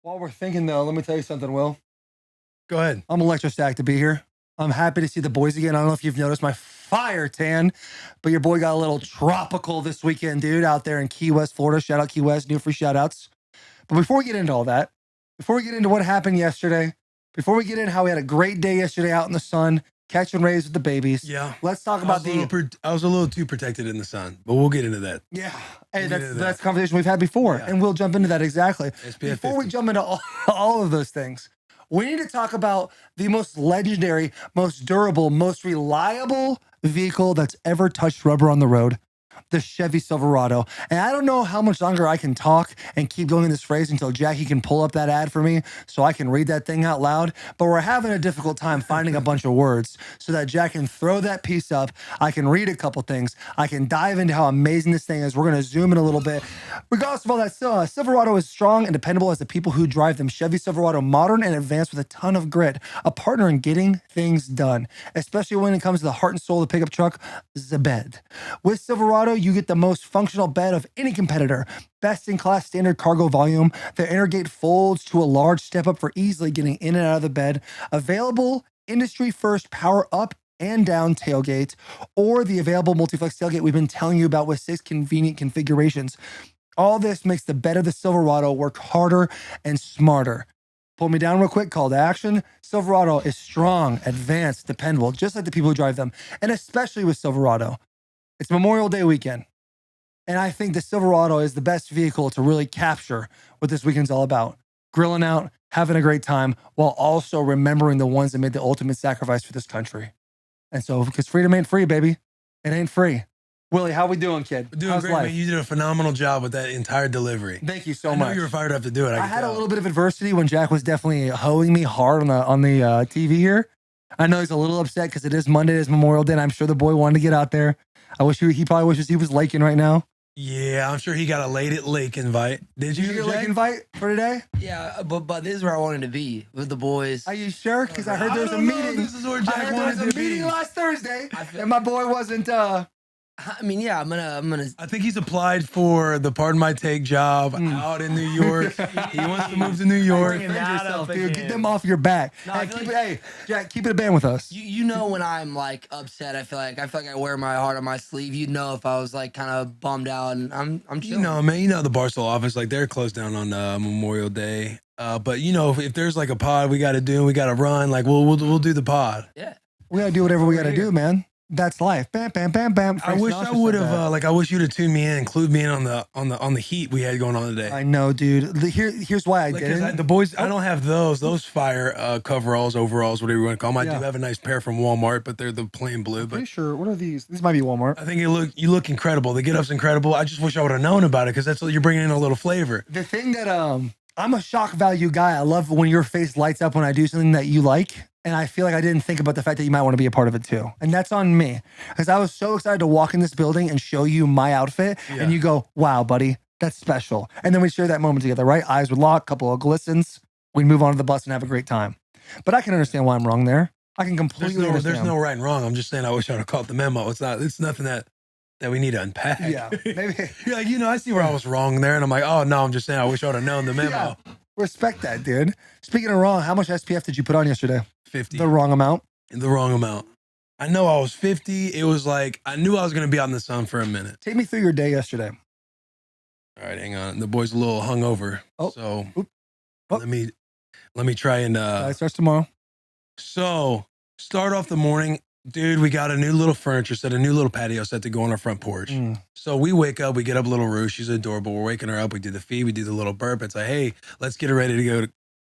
While we're thinking, though, let me tell you something, Will. Go ahead. I'm electrostatic to be here. I'm happy to see the boys again. I don't know if you've noticed my fire tan, but your boy got a little tropical this weekend, dude, out there in Key West, Florida. Shout out Key West, new free shout outs. But before we get into all that, before we get into what happened yesterday, before we get in how we had a great day yesterday out in the sun, catching rays with the babies. Yeah. Let's talk about I was a little too protected in the sun, but we'll get into that. Yeah. Hey, that's a conversation we've had before, and we'll jump into that exactly. SPF Before 50. we jump into all of those things, we need to talk about the most legendary, most durable, most reliable vehicle that's ever touched rubber on the road. The Chevy Silverado. And I don't know how much longer I can talk and keep going in this phrase until Jackie can pull up that ad for me so I can read that thing out loud. But we're having a difficult time finding a bunch of words so that Jack can throw that piece up. I can read a couple things. I can dive into how amazing this thing is. We're going to zoom in a little bit. Regardless of all that, Silverado is strong and dependable as the people who drive them. Chevy Silverado, modern and advanced with a ton of grit. A partner in getting things done, especially when it comes to the heart and soul of the pickup truck, the bed. With Silverado, you get the most functional bed of any competitor. Best in class standard cargo volume. The intergate folds to a large step up for easily getting in and out of the bed. Available industry first power up and down tailgate, or the available multi-flex tailgate we've been telling you about with 6 convenient configurations. All this makes the bed of the Silverado work harder and smarter. Pull me down real quick, call to action. Silverado is strong, advanced, dependable, just like the people who drive them, and especially with Silverado. It's Memorial Day weekend, and I think the Silverado is the best vehicle to really capture what this weekend's all about. Grilling out, having a great time, while also remembering the ones that made the ultimate sacrifice for this country. And so, because freedom ain't free, baby. It ain't free. Willie, how we doing, kid? Doing How's great, life? man. You did a phenomenal job with that entire delivery. Thank you so I know much. you were fired up to do it. I had a little bit of adversity when Jack was definitely hoeing me hard on the TV here. I know he's a little upset because it is Monday, it is Memorial Day, and I'm sure the boy wanted to get out there. I wish he probably wishes he was laking right now. Yeah, I'm sure he got a lake invite. Did you get a Jack? lake invite for today? Yeah, but this is where I wanted to be with the boys. Are you sure? Because I heard there was a meeting. This is where I Jack heard there wanted was a to be. meeting last Thursday, and my boy wasn't. I mean, yeah, I'm gonna. I think he's applied for the Pardon My Take job out in New York. He wants to move to New York. Defend yourself, dude. Get them off your back. No, Hey, Jack, keep it a band with us. You know when I'm like upset, I feel like I wear my heart on my sleeve. You know if I was like kind of bummed out, and I'm chilling. You know, man. You know the Barstool office, like they're closed down on Memorial Day. But you know, if there's like a pod we got to do, we got to run. Like we'll do the pod. Yeah, We gotta do whatever we gotta do, man. That's life. Bam, bam, bam, bam. I wish I would have I wish you'd have tuned me in, include me in on the heat we had going on today. I know, dude. Here's why I didn't. The boys, I don't have those fire coveralls, overalls, whatever you want to call them. I Yeah. do have a nice pair from Walmart, but they're the plain blue. I'm But pretty sure. What are these? These might be Walmart. I think you look incredible. The get up's incredible. I just wish I would have known about it because that's what you're bringing in a little flavor. The thing that I'm a shock value guy. I love when your face lights up when I do something that you like. And I feel like I didn't think about the fact that you might want to be a part of it too. And that's on me. Because I was so excited to walk in this building and show you my outfit. Yeah. And you go, wow, buddy, that's special. And then we share that moment together, right? Eyes would lock, couple of glistens. We move on to the bus and have a great time. But I can understand why I'm wrong there. I can completely understand. There's no right and wrong. I'm just saying I wish I would have caught the memo. It's nothing that we need to unpack. Yeah, maybe. You're like, I see where I was wrong there. And I'm like, oh no, I'm just saying I wish I would have known the memo. Yeah, respect that, dude. Speaking of wrong, how much SPF did you put on yesterday? 50. The wrong amount. The wrong amount. I know I was 50. It was like, I knew I was going to be out in the sun for a minute. Take me through your day yesterday. All right, hang on. The boy's a little hungover. Oh, so oop. Oh. let me try and Starts tomorrow. So start off the morning, dude. We got a new little furniture set, a new little patio set to go on our front porch. So we wake up, we get up a little Rue. She's adorable. We're waking her up. We do the feed, we do the little burp. It's like, hey, let's get her ready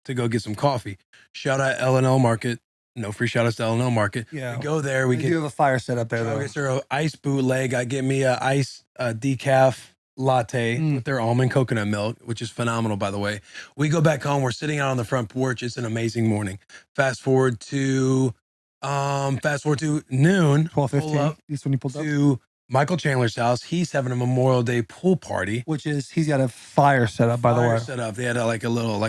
to go get some coffee. Shout out L&L Market. No free shout outs to L&L Market. Yeah. We go there. We You have a fire set up there, though. get her an ice bootleg. I get me a ice decaf latte with their almond coconut milk, which is phenomenal, by the way. We go back home. We're sitting out on the front porch. It's an amazing morning. Fast forward to noon. 12:15. This when you pulled up. To Michael Chandler's house. He's having a Memorial Day pool party. Which is he's got a fire set up, by the way. Set up. They had like a little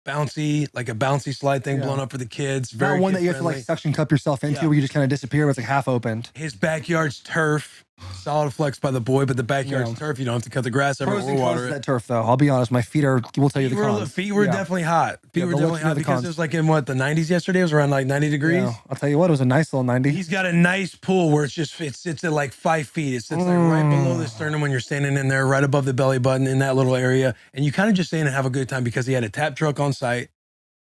bouncy slide thing blown up for the kids. Very Not one that you have to like suction cup yourself into where you just kind of disappear, but it's like half opened. His backyard's turf. Solid flex by the boy, but the backyard's turf. You don't have to cut the grass ever Pros or and cons water of it. that turf, though. I'll be honest. My feet will tell you the cons. Feet were definitely hot. Feet were definitely hot because it was like in what, the 90s yesterday? It was around like 90 degrees. Yeah. I'll tell you what, it was a nice little 90. He's got a nice pool where it sits at like 5 feet. It sits like right below the sternum when you're standing in there, right above the belly button in that little area. And you kind of just stand and have a good time because he had a tap truck on site.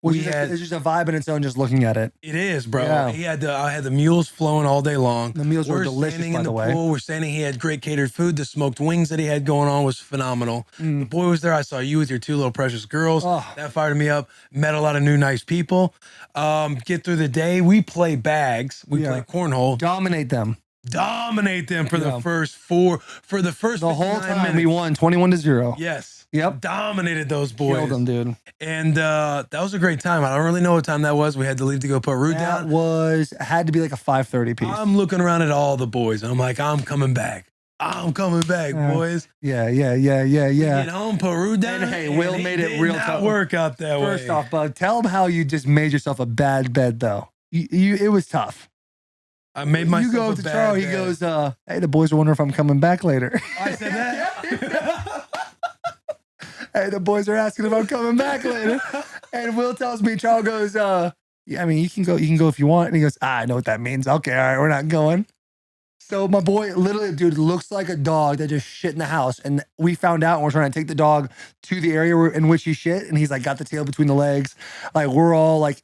It's just a vibe in its own just looking at it. It is, bro. Yeah. I had the mules flowing all day long. The meals were delicious, standing by in the the way. pool. We're standing. He had great catered food. The smoked wings that he had going on was phenomenal. The boy was there. I saw you with your 2 little precious girls. Oh. That fired me up. Met a lot of new nice people. Get through the day. We play bags. We play cornhole. Dominate them. For the first 4. For the first The whole time minutes. we won 21-0. Yes. Yep. Dominated those boys. Killed them, dude. And that was a great time. I don't really know what time that was. We had to leave to go put root down. Had to be like a 5:30 piece. I'm looking around at all the boys. And I'm like, I'm coming back. I'm coming back, boys. Yeah. Get home, put root down. And hey, Will made it real tough. Work out that way. First off, bud, tell them how you just made yourself a bad bed, though. It was tough. I made myself You go a to bad Charles, he bed. goes, hey, the boys are wondering if I'm coming back later. I said that. Hey, the boys are asking if I'm coming back later. And Will tells me, Charles goes, yeah, I mean, you can go if you want. And he goes, I know what that means. Okay, all right, we're not going. So my boy, literally, dude, looks like a dog that just shit in the house. And we found out, and we're trying to take the dog to the area in which he shit. And he's like, got the tail between the legs. Like, we're all like,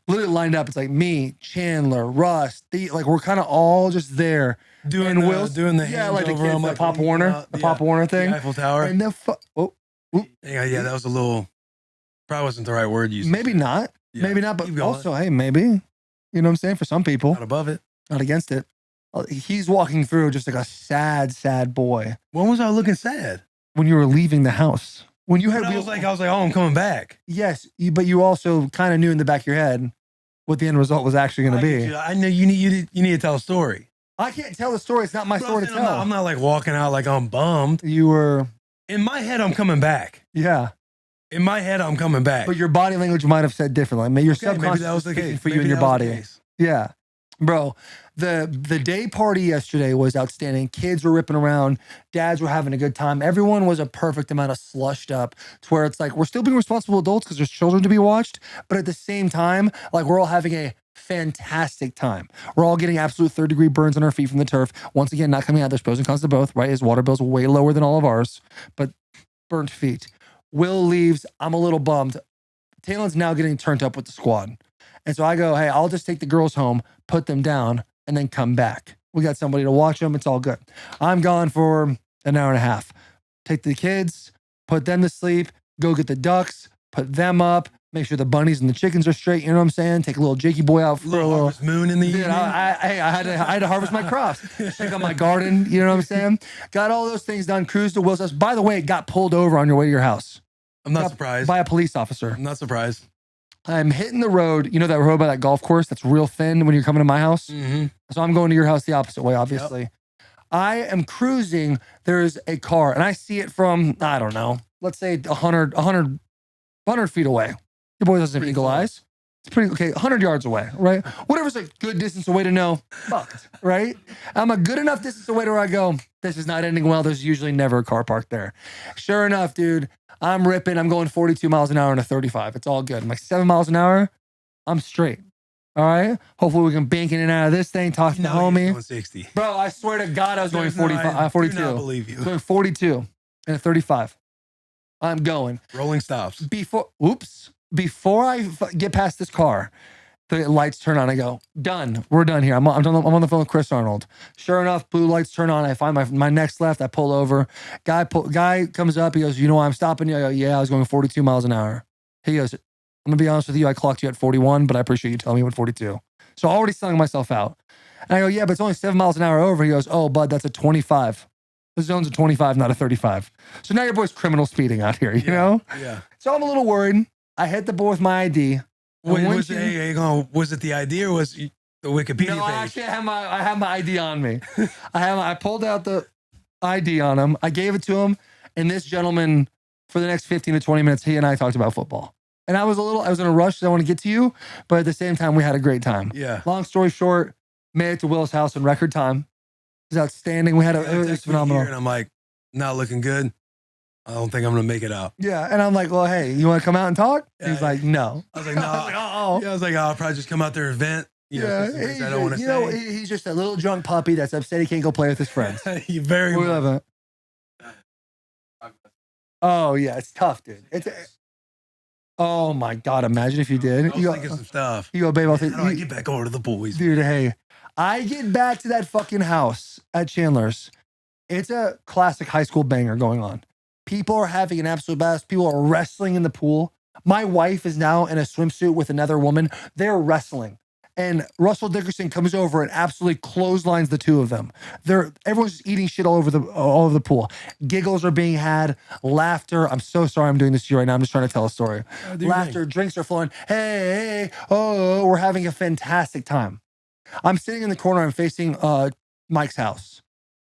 literally lined up. It's like me, Chandler, Russ, like we're kind of all just there. Doing the like the over kids, on the my Pop Warner, Pop Warner thing. The Eiffel Tower. And Yeah, that was a little, probably wasn't the right word used. maybe not. Yeah. Maybe not, but also, hey, maybe. You know what I'm saying? For some people. Not above it. Not against it. He's walking through just like a sad, sad boy. When was I looking sad? When you were leaving the house. When you had I was like, oh, I'm coming back. Yes, but you also kind of knew in the back of your head what the end result was actually going to be. I know you need to tell a story. I can't tell the story. It's not my story to tell. I'm not like walking out like I'm bummed. You were. In my head, I'm coming back. Yeah. In my head, I'm coming back. But your body language might have said differently. Maybe your subconscious maybe that was the case for you and your body. Yeah. Bro, the day party yesterday was outstanding. Kids were ripping around. Dads were having a good time. Everyone was a perfect amount of slushed up to where it's like we're still being responsible adults because there's children to be watched. But at the same time, like we're all having a fantastic time. We're all getting absolute 3rd-degree burns on our feet from the turf. Once again, not coming out. There's pros and cons to both, right? His water bill's way lower than all of ours, but burnt feet. Will leaves. I'm a little bummed. Taylor's now getting turned up with the squad. And so I go, hey, I'll just take the girls home, put them down, and then come back. We got somebody to watch them. It's all good. I'm gone for an hour and a half. Take the kids, put them to sleep, go get the ducks, put them up, make sure the bunnies and the chickens are straight. You know what I'm saying? Take a little Jakey boy out for a little harvest moon in the evening. I had to harvest my crops, check out my garden. You know what I'm saying? Got all those things done. Cruised to Will's house. By the way, got pulled over on your way to your house. I'm not surprised. By a police officer. I'm not surprised. I'm hitting the road. You know that road by that golf course that's real thin when you're coming to my house? Mm-hmm. So I'm going to your house the opposite way, obviously. Yep. I am cruising. There's a car, and I see it from, I don't know, let's say 100 feet away. Your boy doesn't have eagle eyes. It's pretty, okay, 100 yards away, right? Whatever's a good distance away to know, fucked, right? I'm a good enough distance away to where I go, this is not ending well. There's usually never a car parked there. Sure enough, dude, I'm ripping. I'm going 42 miles an hour in a 35. It's all good. I'm like 7 miles an hour. I'm straight. All right. Hopefully we can bank in and out of this thing. Talk to the homie. 160. Bro, I swear to God, I was going 45, 42. I do not believe you. Going 42 and a 35. I'm going. Rolling stops. Before I get past this car, the lights turn on. I go, done. We're done here. I'm on the phone with Chris Arnold. Sure enough, blue lights turn on. I find my next left. I pull over. Guy comes up. He goes, you know why I'm stopping you? I go, yeah, I was going 42 miles an hour. He goes, I'm going to be honest with you. I clocked you at 41, but I appreciate you telling me what 42. So already selling myself out. And I go, yeah, but it's only 7 miles an hour over. He goes, oh, bud, that's a 25. The zone's a 25, not a 35. So now your boy's criminal speeding out here, you know? Yeah. So I'm a little worried. I hit the boy with my ID. Wait, was it the ID or was it the Wikipedia no, page? Actually, I have my ID on me. I pulled out the ID on him. I gave it to him. And this gentleman, for the next 15 to 20 minutes, he and I talked about football. And I was in a rush. So I want to get to you. But at the same time, we had a great time. Yeah. Long story short, made it to Will's house in record time. was outstanding. We had Yeah, it was text me here phenomenal. and I'm like, not looking good. I don't think I'm gonna make it out. Yeah, and I'm like, well, hey, you want to come out and talk? Yeah, He's like, no. I was like, no. oh. Yeah, I was like, I'll probably just come out there and vent. You know, Yeah, some things I don't he's- want to you know, say. he's just a little drunk puppy that's upset he can't go play with his friends. You very We much. love it. Oh yeah, it's tough, dude. It's oh my god, imagine if you did. I was You thinking go, some stuff. you go, babe. I'll How take do I get back over to the boys? dude. Hey, I get back to that fucking house at Chandler's. It's a classic high school banger going on. People are having an absolute blast. People are wrestling in the pool. My wife is now in a swimsuit with another woman. They're wrestling. And Russell Dickerson comes over and absolutely clotheslines the two of them. Everyone's just eating shit all over the pool. Giggles are being had, laughter. I'm so sorry I'm doing this to you right now. I'm just trying to tell a story. Do your Laughter, thing. drinks are flowing. Hey, oh, we're having a fantastic time. I'm sitting in the corner. I'm facing Mike's house.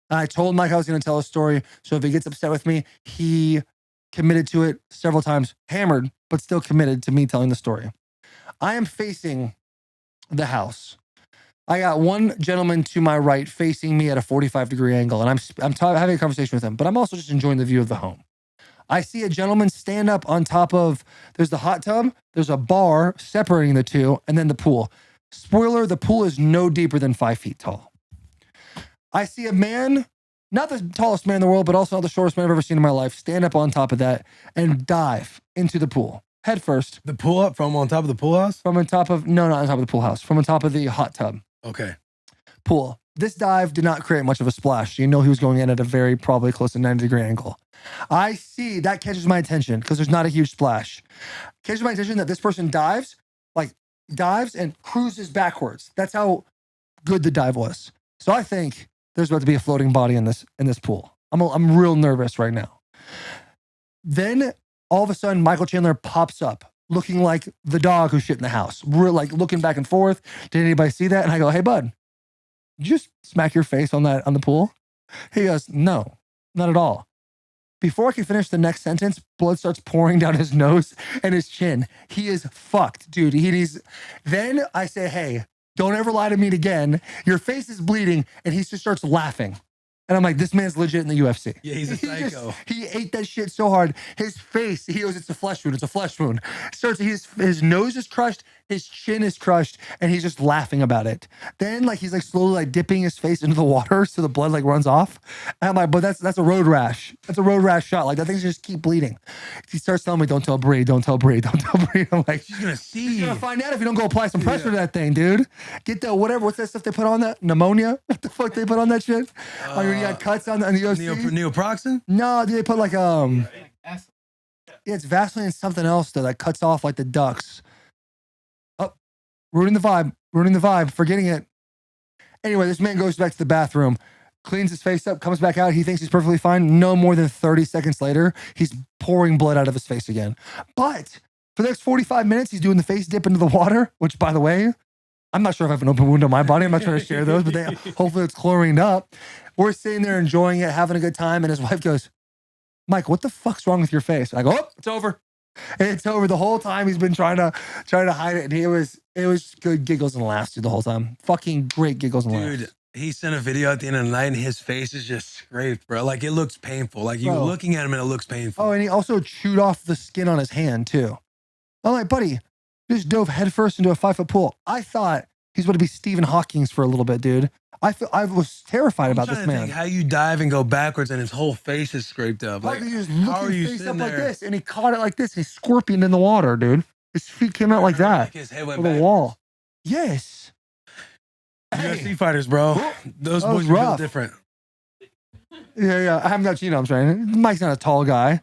And I told Mike I was going to tell a story. So if he gets upset with me, he committed to it several times, hammered, but still committed to me telling the story. I am facing the house. I got one gentleman to my right facing me at a 45-degree angle, and I'm having a conversation with him, but I'm also just enjoying the view of the home. I see a gentleman stand up on top of, there's the hot tub, there's a bar separating the two, and then the pool. Spoiler, the pool is no deeper than 5 feet tall. I see a man, not the tallest man in the world, but also not the shortest man I've ever seen in my life, stand up on top of that and dive into the pool, head first. The pull up from on top of the pool house? From on top of, no, not on top of the pool house, from on top of the hot tub. Okay. Pool. This dive did not create much of a splash. You know he was going in at a very probably close to 90-degree angle. I see that catches my attention because there's not a huge splash. Catches my attention that this person dives and cruises backwards. That's how good the dive was. So I think there's about to be a floating body in this pool. I'm real nervous right now. Then all of a sudden, Michael Chandler pops up, looking like the dog who shit in the house. We're like looking back and forth. Did anybody see that? And I go, hey, bud, did you just smack your face on the pool? He goes, no, not at all. Before I can finish the next sentence, blood starts pouring down his nose and his chin. He is fucked, dude. Then I say, hey, don't ever lie to me again. Your face is bleeding. And he just starts laughing. And I'm like, this man's legit in the UFC. Yeah, he's a psycho. He ate that shit so hard. His face, he goes, it's a flesh wound. It's a flesh wound. His nose is crushed. His chin is crushed. And he's just laughing about it. Then he's slowly dipping his face into the water so the blood runs off. And I'm like, but that's a road rash. That's a road rash shot. That thing's just keep bleeding. He starts telling me, don't tell Bree, don't tell Bree, don't tell Bree. I'm like, She's going to see. you're going to find out if you don't go apply some pressure to that thing, dude. Get the whatever. What's that stuff they put on that? Pneumonia? What the fuck they put on that shit? You got cuts on the UFC? Neoproxen? No, dude, they put yeah, it's Vaseline and something else though that cuts off the ducts. Oh, ruining the vibe, forgetting it. Anyway, this man goes back to the bathroom, cleans his face up, comes back out. He thinks he's perfectly fine. No more than 30 seconds later, he's pouring blood out of his face again. But for the next 45 minutes, he's doing the face dip into the water, which by the way, I'm not sure if I have an open wound on my body. I'm not trying to share those, but hopefully it's chlorined up. We're sitting there enjoying it, having a good time. And his wife goes, Mike, what the fuck's wrong with your face? I go, oh, it's over. It's over. The whole time he's been trying to hide it. And it was good giggles and laughs the whole time. Fucking great giggles and laughs. Dude, he sent a video at the end of the night and his face is just scraped, bro. It looks painful. You're looking at him and it looks painful. Oh, and he also chewed off the skin on his hand too. I'm like, buddy, just dove headfirst into a 5-foot pool. I thought he's going to be Stephen Hawking's for a little bit, dude. I was terrified about this man. How you dive and go backwards and his whole face is scraped up. He just how are looked you his face sitting up like there? this, and he caught it like this. He's scorpion in the water, dude. His feet came out like that. His head went Over the back. wall. Yes. UFC fighters, bro. Those That was boys are built rough. different. Yeah. I haven't got I'm saying. Mike's not a tall guy,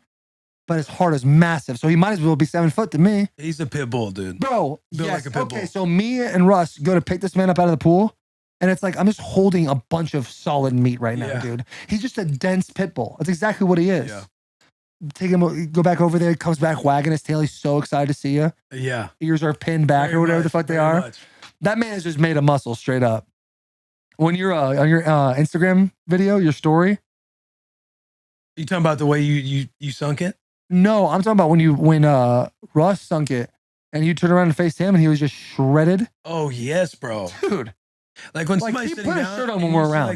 but his heart is massive, so he might as well be 7 foot to me. He's a pit bull, dude. Bro, Built yes. like a pit Okay, bull. so me and Russ go to pick this man up out of the pool, and it's I'm just holding a bunch of solid meat right now, Yeah. dude. He's just a dense pit bull. That's exactly what he is. Yeah. Take him, go back over there. He comes back wagging his tail. He's so excited to see you. Yeah. Ears are pinned back Very or whatever much, the fuck they very are. much. That man is just made of muscle straight up. When you're on your Instagram video, your story. You talking about the way you sunk it? No, I'm talking about when Russ sunk it and you turned around and faced him and he was just shredded. Oh yes, bro. Dude, Like when Like, somebody's keep sitting put a down, shirt on and when you we're see, around.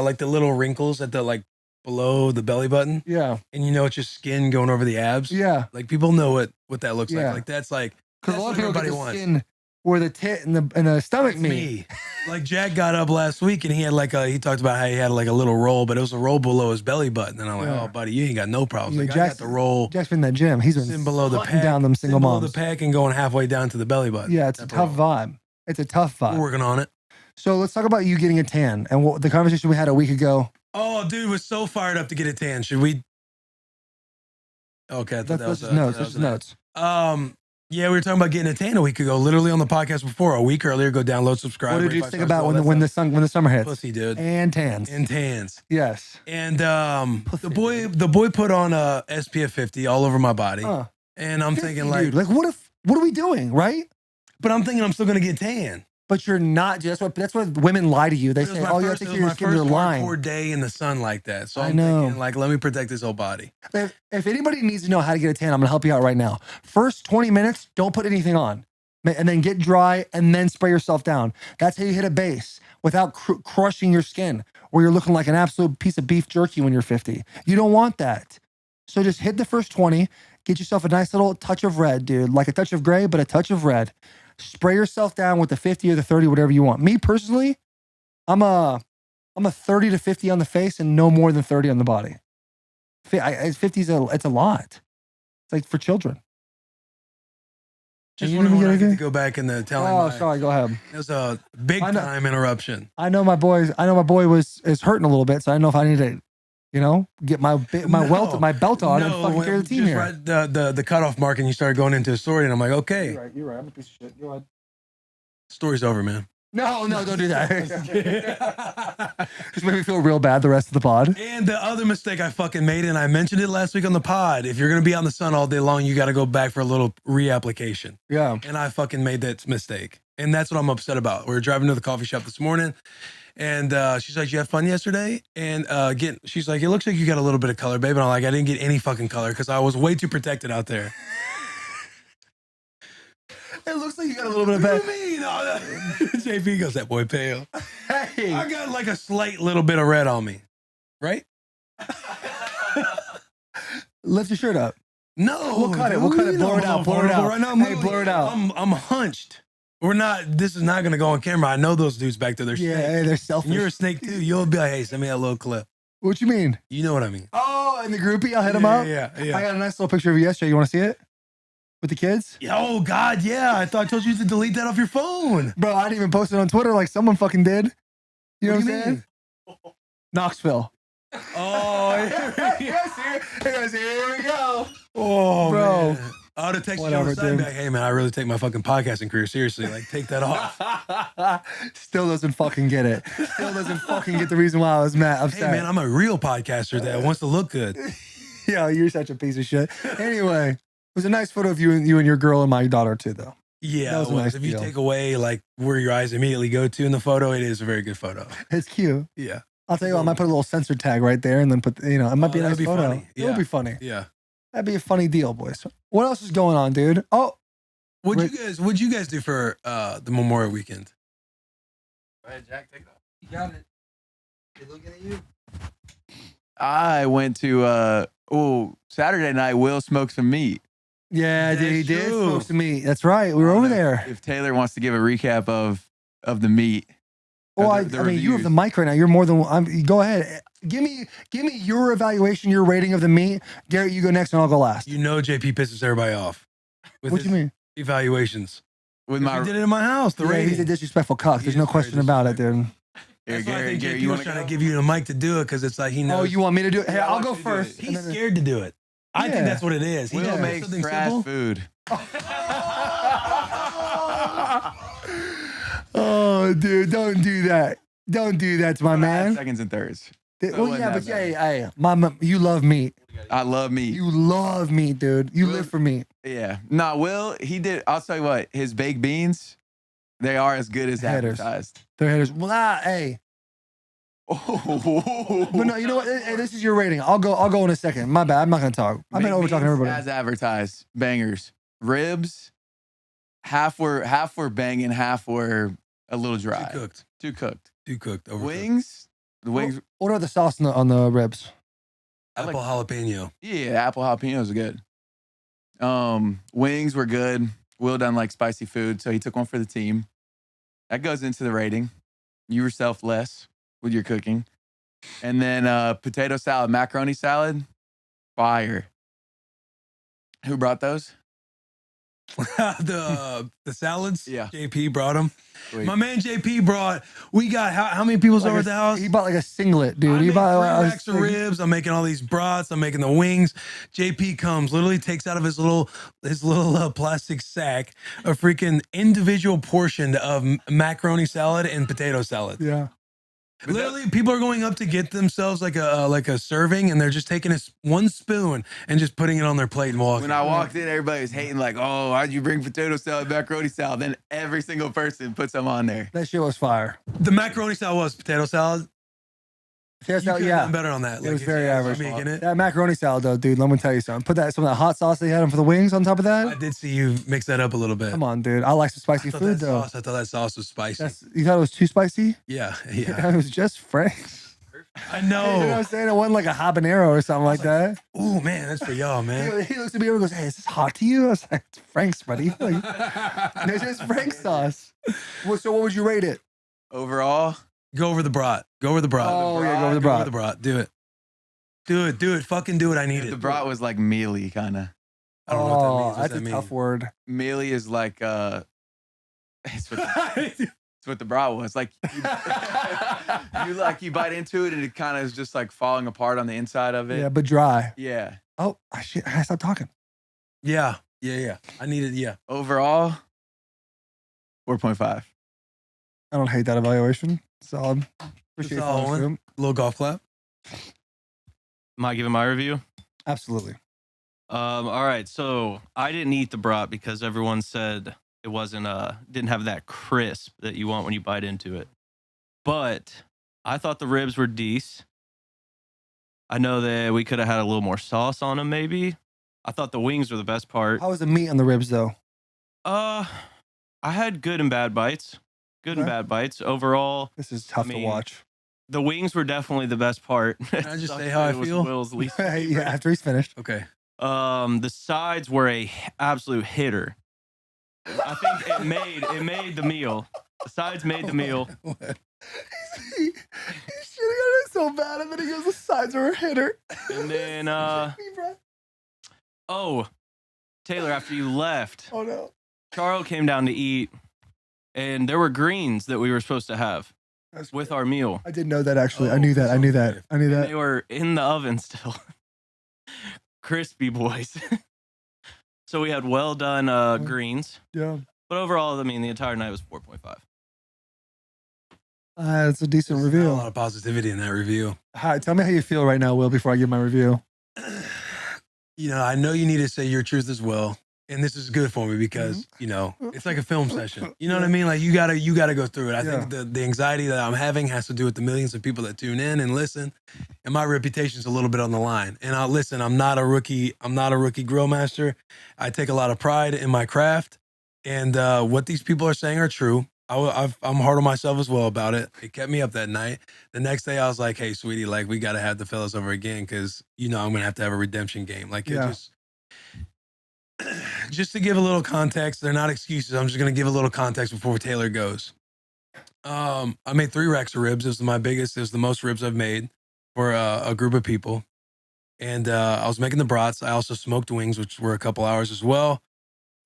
like the little wrinkles at the like below the belly button, Yeah. and you know it's just skin going over the abs. Yeah. Like people know what that looks Yeah. like. Like that's like Because a that's lot of what people get everybody the wants. skin where the tit and the stomach That's meet. me. Like Jack got up last week and he had he talked about how he had like a little roll, but it was a roll below his belly button. And I'm like, Yeah. oh, buddy, you ain't got no problems. Yeah, Like I got the roll Jack's been in that gym. He's been sitting below the hunting pack, down them single sitting below moms. the pack and going halfway down to the belly button. Yeah, it's a That tough roll. vibe. It's a tough vibe. We're working on it. So let's talk about you getting a tan and the conversation we had a week ago. Oh, dude, was so fired up to get a tan. Should we? Okay, I thought That's that was just notes. That's just notes. Yeah, we were talking about getting a tan a week ago, literally on the podcast before. A week earlier, go download, subscribe. What did you rate, 5 think stars, about all that when stuff. the summer hits? Pussy, dude, And tans. and tans. Yes. And Pussy, the boy put on a SPF 50 all over my body, and I'm 50, thinking like, dude, like what are we doing, right? but I'm thinking I'm still gonna get tan. But you're not. That's what women lie to you. They It was say, my "Oh, you have first- to it take was care of your my skin." They're first lying. hardcore day in the sun like that. So I I'm know. thinking like, let me protect this whole body. If anybody needs to know how to get a tan, I'm gonna help you out right now. First 20 minutes, don't put anything on, and then get dry, and then spray yourself down. That's how you hit a base without crushing your skin, where you're looking like an absolute piece of beef jerky when you're 50. You don't want that. So just hit the first 20. Get yourself a nice little touch of red, dude, like a touch of gray, but a touch of red. Spray yourself down with the 50 or the 30, whatever you want. Me personally, I'm a 30 to 50 on the face and no more than 30 on the body. 50 it's a lot. It's like for children. Just you wondering didn't when I get get to anything? go back in the telling. Oh, sorry. Go ahead. It was a big I know- time interruption. I know my boy is hurting a little bit, so I don't know if I need to, get my No. belt on and fucking carry the team just here. right the cutoff mark, and you started going into a story, and I'm like, okay, You're right. I'm a piece of shit. Go ahead. story's over, man. No, don't do that. Just made me feel real bad the rest of the pod. And the other mistake I fucking made, and I mentioned it last week on the pod, if you're gonna be out in the sun all day long, you got to go back for a little reapplication. Yeah. And I fucking made that mistake, and that's what I'm upset about. We were driving to the coffee shop this morning, and she's like, "You had fun yesterday?" And she's like, "It looks like you got a little bit of color, babe." And I'm like, "I didn't get any fucking color because I was way too protected out there." It looks like you got a little bit of What bad. do you mean? JP goes, "That boy pale." Hey. I got like a slight little bit of red on me, right? Lift your shirt up. No, We'll cut it. dude, We'll cut it. you know Blur it I'm out. Blur it vulnerable out. Right now, Hey, blur it out. I'm hunched. This is not gonna go on camera. I know those dudes back there. They're Yeah, snakes. hey, they're selfish. And you're a snake too. You'll be like, "Hey, send me that little clip." What you mean? You know what I mean? Oh, and the groupie, I'll hit him Yeah, up. yeah. I got a nice little picture of you yesterday. You want to see it? With the kids? Yeah, oh God, yeah. I thought I told you to delete that off your phone. Bro, I didn't even post it on Twitter like someone fucking did. You know What what do I'm you saying? Knoxville. Oh, Here we go. oh, Bro. man. I would have texted Whatever, you on the side and be dude. like, "Hey, man, I really take my fucking podcasting career seriously. Like, take that off." Still doesn't fucking get it. Still doesn't fucking get the reason why I was mad. Hey, Upset. man, I'm a real podcaster that wants to look good. Yo, you're such a piece of shit. Anyway, it was a nice photo of you and your girl and my daughter too, though. Yeah, That was a nice if you deal. take away like where your eyes immediately go to in the photo, it is a very good photo. It's cute. Yeah, I'll tell you what, I might put a little censor tag right there and then put, it might be a that'd nice be photo. funny. It would Yeah. be funny. yeah. That'd be a funny deal, boys. What else is going on, dude? Oh, What'd you guys do for the Memorial weekend? Go ahead, Jack. Take it off. you got it. They looking at you? I went to Saturday night. Will smoked some meat. Yeah, dude, he That's did true. smoke some meat. That's right. We were over there. If Taylor wants to give a recap of the meat. Well, the I mean, you have reviews. the mic right now. You're more than. Go ahead. Give me your evaluation, your rating of the meat. Garrett, you go next, and I'll go last. You know, JP pisses everybody off with What his you mean? evaluations. With We my did it in my house. The Yeah, rating. he's a disrespectful cuck. He There's is no very question about it, dude. That's why I think Gary, JP you was want trying to to give you the mic to do it because it's like he knows. Oh, you want me to do it? Hey, Yeah, I I'll want go you to do it. first. and He's then- scared to do it. I Yeah. think that's what it is. He Will just makes something trash simple. food. Oh, dude, don't do that. Don't do that to my man. Seconds and thirds. Well, wasn't yeah, that but bad. hey, mama, you love meat. I love meat. You love meat, dude. You Will- live for meat. Yeah. Nah, Will, he did. I'll tell you what, his baked beans, they are as good as Headers. advertised. They're haters. Well, hey, Oh, but no, you know what? Hey, this is your rating. I'll go in a second. My bad. I'm not gonna talk. I've been Baked over talking to beans everybody. As advertised, bangers. Ribs, half were banging, half were a little dry. Cooked. Too cooked. Too cooked. Overcooked. Wings. The wings. What are the sauce on the ribs? Apple jalapeno. Yeah, apple jalapenos are good. Wings were good. Will doesn't like spicy food, so he took one for the team. That goes into the rating. You were selfless with your cooking. And then potato salad, macaroni salad, fire. Who brought those? the salads. Yeah. JP brought them. Sweet. My man JP brought. We got how many people's over at the house? He bought like a singlet, dude. I He made bought 3 racks of ribs. I'm making all these brats. I'm making the wings. JP comes, literally takes out of his little plastic sack a freaking individual portion of macaroni salad and potato salad. Yeah. Literally, people are going up to get themselves like a serving, and they're just taking one spoon and just putting it on their plate and walking. When I walked in, everybody was hating like, "Oh, why'd you bring potato salad, macaroni salad?" Then every single person put some on there. That shit was fire. The macaroni salad was potato salad. Potato You salad, could've yeah. done better on that. It was if very you had average. making it. That macaroni salad, though, dude, let me tell you something. Put some of that hot sauce they had on for the wings on top of I that. did see you mix that up a little bit. Come on, dude. I like some spicy I thought food, that though. sauce- I thought that sauce was spicy. You thought it was too spicy? Yeah. It was just Frank's. I You know what I'm know. saying? It wasn't like a habanero or something like that. Ooh, man, that's for y'all, man. He looks at me and goes, "Hey, is this hot to you?" I was like, "It's Frank's, buddy." Like, it's just Frank's sauce. Well, so what would you rate it? Overall, Go over the brat. Go over the brat. Oh, yeah, go over the Go over the brat. brat. Do it. Do it. Fucking do it. I need the it. brat was like mealy, kind of. I don't know what that means. What's That's that a mean? tough word. Mealy is like it's what the brat was. Like you bite into it and it kind of is just like falling apart on the inside of it. Yeah, but dry. Yeah. Oh, shit. I stopped talking. Yeah. I need it. Yeah. Overall, 4.5. I don't hate that evaluation. Solid. Appreciate solid following one. through. Little golf clap. Am I giving my review? Absolutely. All right. So I didn't eat the brat because everyone said it didn't have that crisp that you want when you bite into it. But I thought the ribs were decent. I know that we could have had a little more sauce on them, maybe. I thought the wings were the best part. How was the meat on the ribs, though? I had good and bad bites. Good and Okay. bad bites. Overall, This is tough to watch. the wings were definitely the best part. Can I just say how I feel? Will's least Yeah, favorite. after he's finished. Okay. The sides were a absolute hitter. I think it made the meal. The sides made the meal. He should have got it so bad, and then he goes, "The sides are a hitter." And then Taylor, after you left, Oh no. Charles came down to eat, and there were greens that we were supposed to have That's with our meal. I didn't know that actually. I Oh, knew that. I knew that. okay. I knew And that. they were in the oven still. Crispy boys. So we had well done greens. Yeah. But overall, I mean, the entire night was 4.5. It's a decent There's not review. a lot of positivity in that review. Hi, tell me how you feel right now, Will, before I give my review. You know, I know you need to say your truth as well. And this is good for me because, you know, it's like a film session. You know what I mean? Like you gotta go through it. I think the anxiety that I'm having has to do with the millions of people that tune in and listen. And my reputation's a little bit on the line. And listen, I'm not a rookie grill master. I take a lot of pride in my craft. And what these people are saying are true. I'm hard on myself as well about it. It kept me up that night. The next day I was like, hey, sweetie, like we got to have the fellas over again because, you know, I'm going to have a redemption game. Like it just to give a little context, they're not excuses. I'm just going to give a little context before Taylor goes. I made 3 racks of ribs. It was my biggest. It was the most ribs I've made for a group of people. And I was making the brats. I also smoked wings, which were a couple hours as well.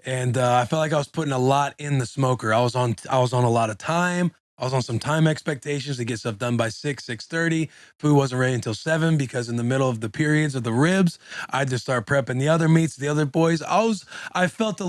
And I felt like I was putting a lot in the smoker. I was on a lot of time. I was on some time expectations to get stuff done by 6:30. Food wasn't ready until 7 because in the middle of the periods of the ribs, I had to start prepping the other meats, the other boys. I felt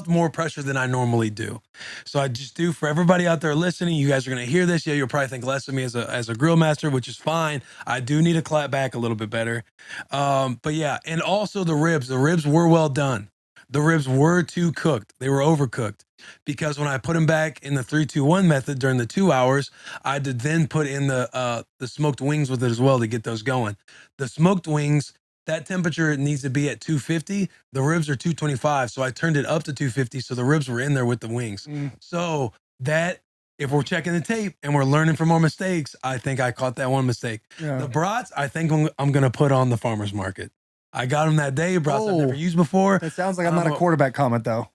more pressure than I normally do. So I just do for everybody out there listening. You guys are gonna hear this. Yeah, you'll probably think less of me as a grill master, which is fine. I do need to clap back a little bit better. But yeah, and also the ribs were well done. The ribs were too cooked. They were overcooked because when I put them back in the 3-2-1 method during the 2 hours, I had to then put in the smoked wings with it as well to get those going. The smoked wings, that temperature needs to be at 250. The ribs are 225. So I turned it up to 250. So the ribs were in there with the wings. So that if we're checking the tape and we're learning from our mistakes, I think I caught that one mistake. Yeah. The brats, I think I'm going to put on the farmer's market. I got them that day, brats I've never used before. That sounds like I'm not a quarterback comment though.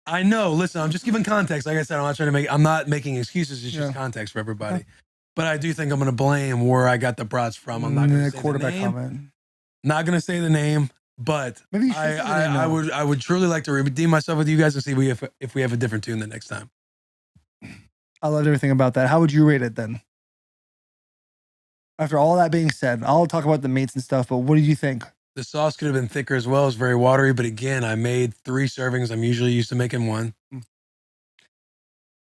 I know. Listen, I'm just giving context. Like I said, I'm not making excuses. It's just context for everybody. But I do think I'm going to blame where I got the brats from. I'm not going to say quarterback the name. Comment. Not going to say the name, but maybe you I would truly like to redeem myself with you guys and see if we have a different tune the next time. I loved everything about that. How would you rate it then? After all that being said, I'll talk about the meats and stuff, but what did you think? The sauce could have been thicker as well. It's very watery, but again, I made 3 servings. I'm usually used to making 1.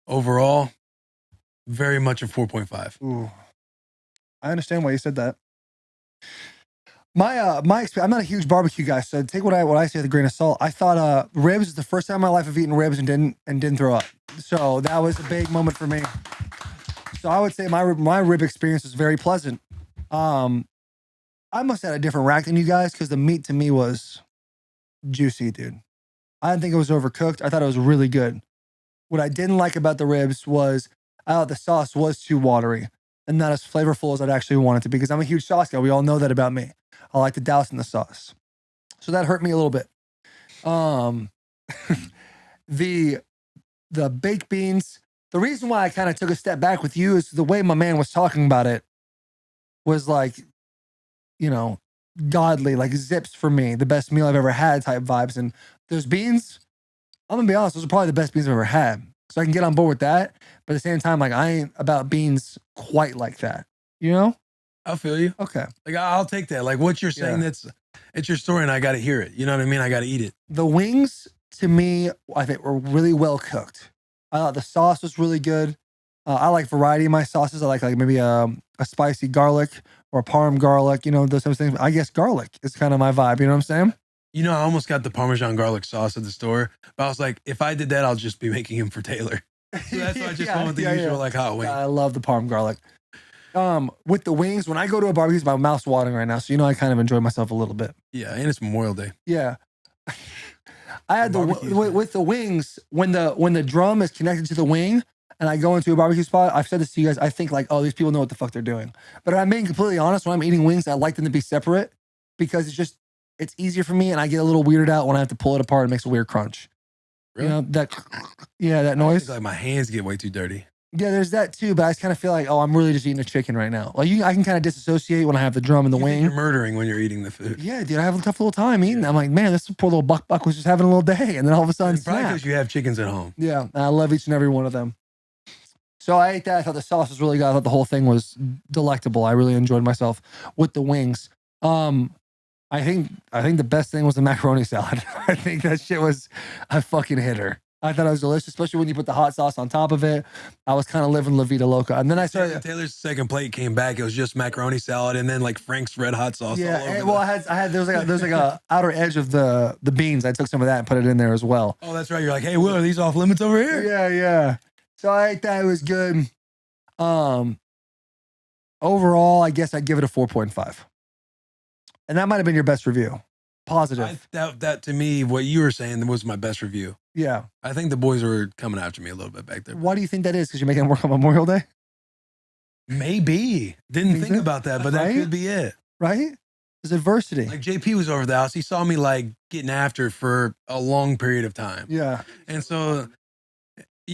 Overall, very much a 4.5. Ooh. I understand why you said that. My experience, I'm not a huge barbecue guy, so take what I say with a grain of salt. I thought ribs is the first time in my life I've eaten ribs and didn't throw up. So that was a big moment for me. So I would say my rib experience was very pleasant. I must have had a different rack than you guys because the meat to me was juicy, dude. I didn't think it was overcooked. I thought it was really good. What I didn't like about the ribs was I thought the sauce was too watery and not as flavorful as I'd actually want it to be because I'm a huge sauce guy. We all know that about me. I like to douse in the sauce. So that hurt me a little bit. The baked beans, the reason why I kind of took a step back with you is the way my man was talking about it was like, godly, like zips for me, the best meal I've ever had type vibes. And those beans, I'm gonna be honest, those are probably the best beans I've ever had. So I can get on board with that. But at the same time, like I ain't about beans quite like that, I feel you. Okay. Like I'll take that. Like what you're saying, it's your story and I got to hear it. You know what I mean? I got to eat it. The wings to me, I think were really well cooked. I thought the sauce was really good. I like variety in my sauces. I like maybe a spicy garlic or a parm garlic, those types of things. I guess garlic is kind of my vibe. You know what I'm saying? I almost got the Parmesan garlic sauce at the store, but I was like, if I did that, I'll just be making him for Taylor. So that's why I just went with the usual like hot wing. I love the parm garlic. With the wings, when I go to a barbecue, my mouth's watering right now. So I kind of enjoy myself a little bit. Yeah, and it's Memorial Day. Yeah. I had with the wings, when the drum is connected to the wing and I go into a barbecue spot, I've said this to you guys, I think like, oh, these people know what the fuck they're doing. But I'm being completely honest, when I'm eating wings, I like them to be separate because it's easier for me and I get a little weirded out when I have to pull it apart and it makes a weird crunch. Really? That noise. Like my hands get way too dirty. Yeah, there's that too, but I just kind of feel like, I'm really just eating a chicken right now. Like I can kind of disassociate when I have the drum and the wing. You're murdering when you're eating the food. Yeah, dude, I have a tough little time eating. I'm like, man, this poor little buck was just having a little day, and then all of a sudden, probably because you have chickens at home. Yeah, I love each and every one of them. So I ate that. I thought the sauce was really good. I thought the whole thing was delectable. I really enjoyed myself with the wings. I think the best thing was the macaroni salad. I think that shit was a fucking hitter. I thought it was delicious, especially when you put the hot sauce on top of it. I was kind of living La Vida Loca. And then I started... Taylor's second plate came back. It was just macaroni salad and then like Frank's red hot sauce. Yeah, I had there was like a outer edge of the beans. I took some of that and put it in there as well. Oh, that's right. You're like, hey, Will, are these off limits over here? Yeah. So I ate that. It was good. Overall, I guess I'd give it a 4.5. And that might have been your best review. Positive. That to me, what you were saying was my best review. Yeah. I think the boys were coming after me a little bit back there. Why do you think that is? Because you're making them work on Memorial Day? Maybe. Didn't think about that, but that could be it. Right? There's adversity. Like JP was over the house. He saw me like getting after it for a long period of time. Yeah. And so,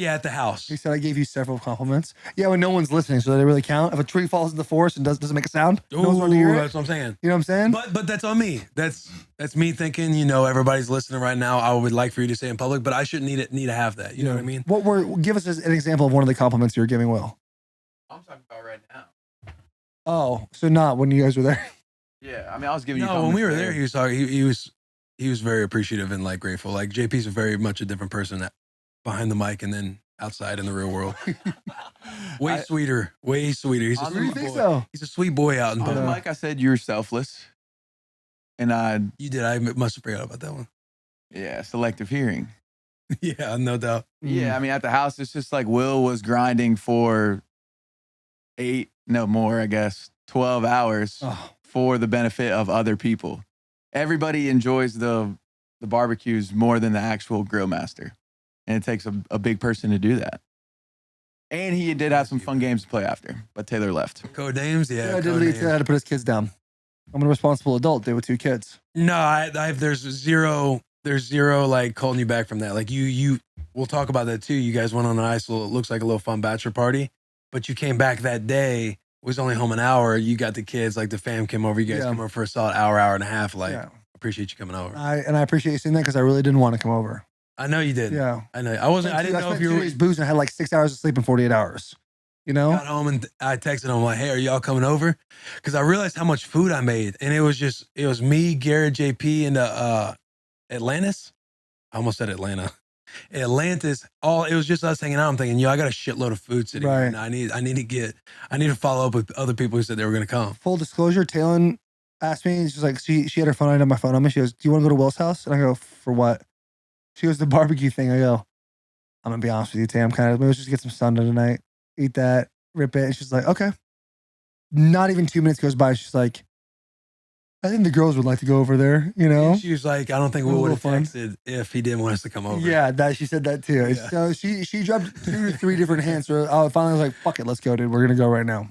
at the house. He said I gave you several compliments. Yeah, when no one's listening, so they really count. If a tree falls in the forest and doesn't make a sound, no one's going to hear it. That's what I'm saying. You know what I'm saying? But that's on me. That's me thinking, everybody's listening right now. I would like for you to say in public, but I shouldn't need to have that. You know what I mean? Give us an example of one of the compliments you were giving Will. I'm talking about right now. Oh, so not when you guys were there. Yeah, I mean, I was giving you. No, when we were there, he was talking. He was very appreciative and like grateful. Like JP's very much a different person behind the mic and then outside in the real world. Way sweeter. He's a sweet boy. So? He's a sweet boy out in public. On the mic, I said you're selfless, and you did. I must have forgot about that one. Yeah, selective hearing. Yeah, no doubt. Yeah, I mean, at the house, it's just like Will was grinding for 12 hours for the benefit of other people. Everybody enjoys the barbecues more than the actual grill master. And it takes a big person to do that. And he did have some fun games to play after, but Taylor left. Code names, yeah. I did code leave. names. I had to put his kids down. I'm a responsible adult, dude, with 2 kids. No, there's zero like holding you back from that. Like we'll talk about that too. You guys went on a nice little, it looks like a little fun bachelor party, but you came back that day, was only home an hour. You got the kids, like the fam came over. You guys came over for a solid hour and a half. Like, appreciate you coming over. I appreciate you saying that because I really didn't want to come over. I know you did. Yeah. I know. I didn't know if you were. 2 days boozing. I had like 6 hours of sleep in 48 hours. You know? Got home and I texted him like, "Hey, are y'all coming over?" Because I realized how much food I made, and it was me, Garrett, JP, and Atlantis. I almost said Atlanta. Atlantis. It was just us hanging out. I'm thinking, I got a shitload of food sitting here, and I need to follow up with other people who said they were gonna come. Full disclosure, Taylor asked me, she's like, she had her phone on my phone on me. She goes, "Do you want to go to Will's house?" And I go, "For what?" She goes, "The barbecue thing." I go, "I'm gonna be honest with you, Tam. Maybe let's just get some Sunday tonight, eat that, rip it." And she's like, "Okay." Not even 2 minutes goes by. She's like, "I think the girls would like to go over there." You know? And she was like, "I don't think we would have texted if he didn't want us to come over." Yeah, she said that too. Yeah. So she dropped 2 to 3 different hints. So I finally was like, "Fuck it, let's go, dude. We're gonna go right now."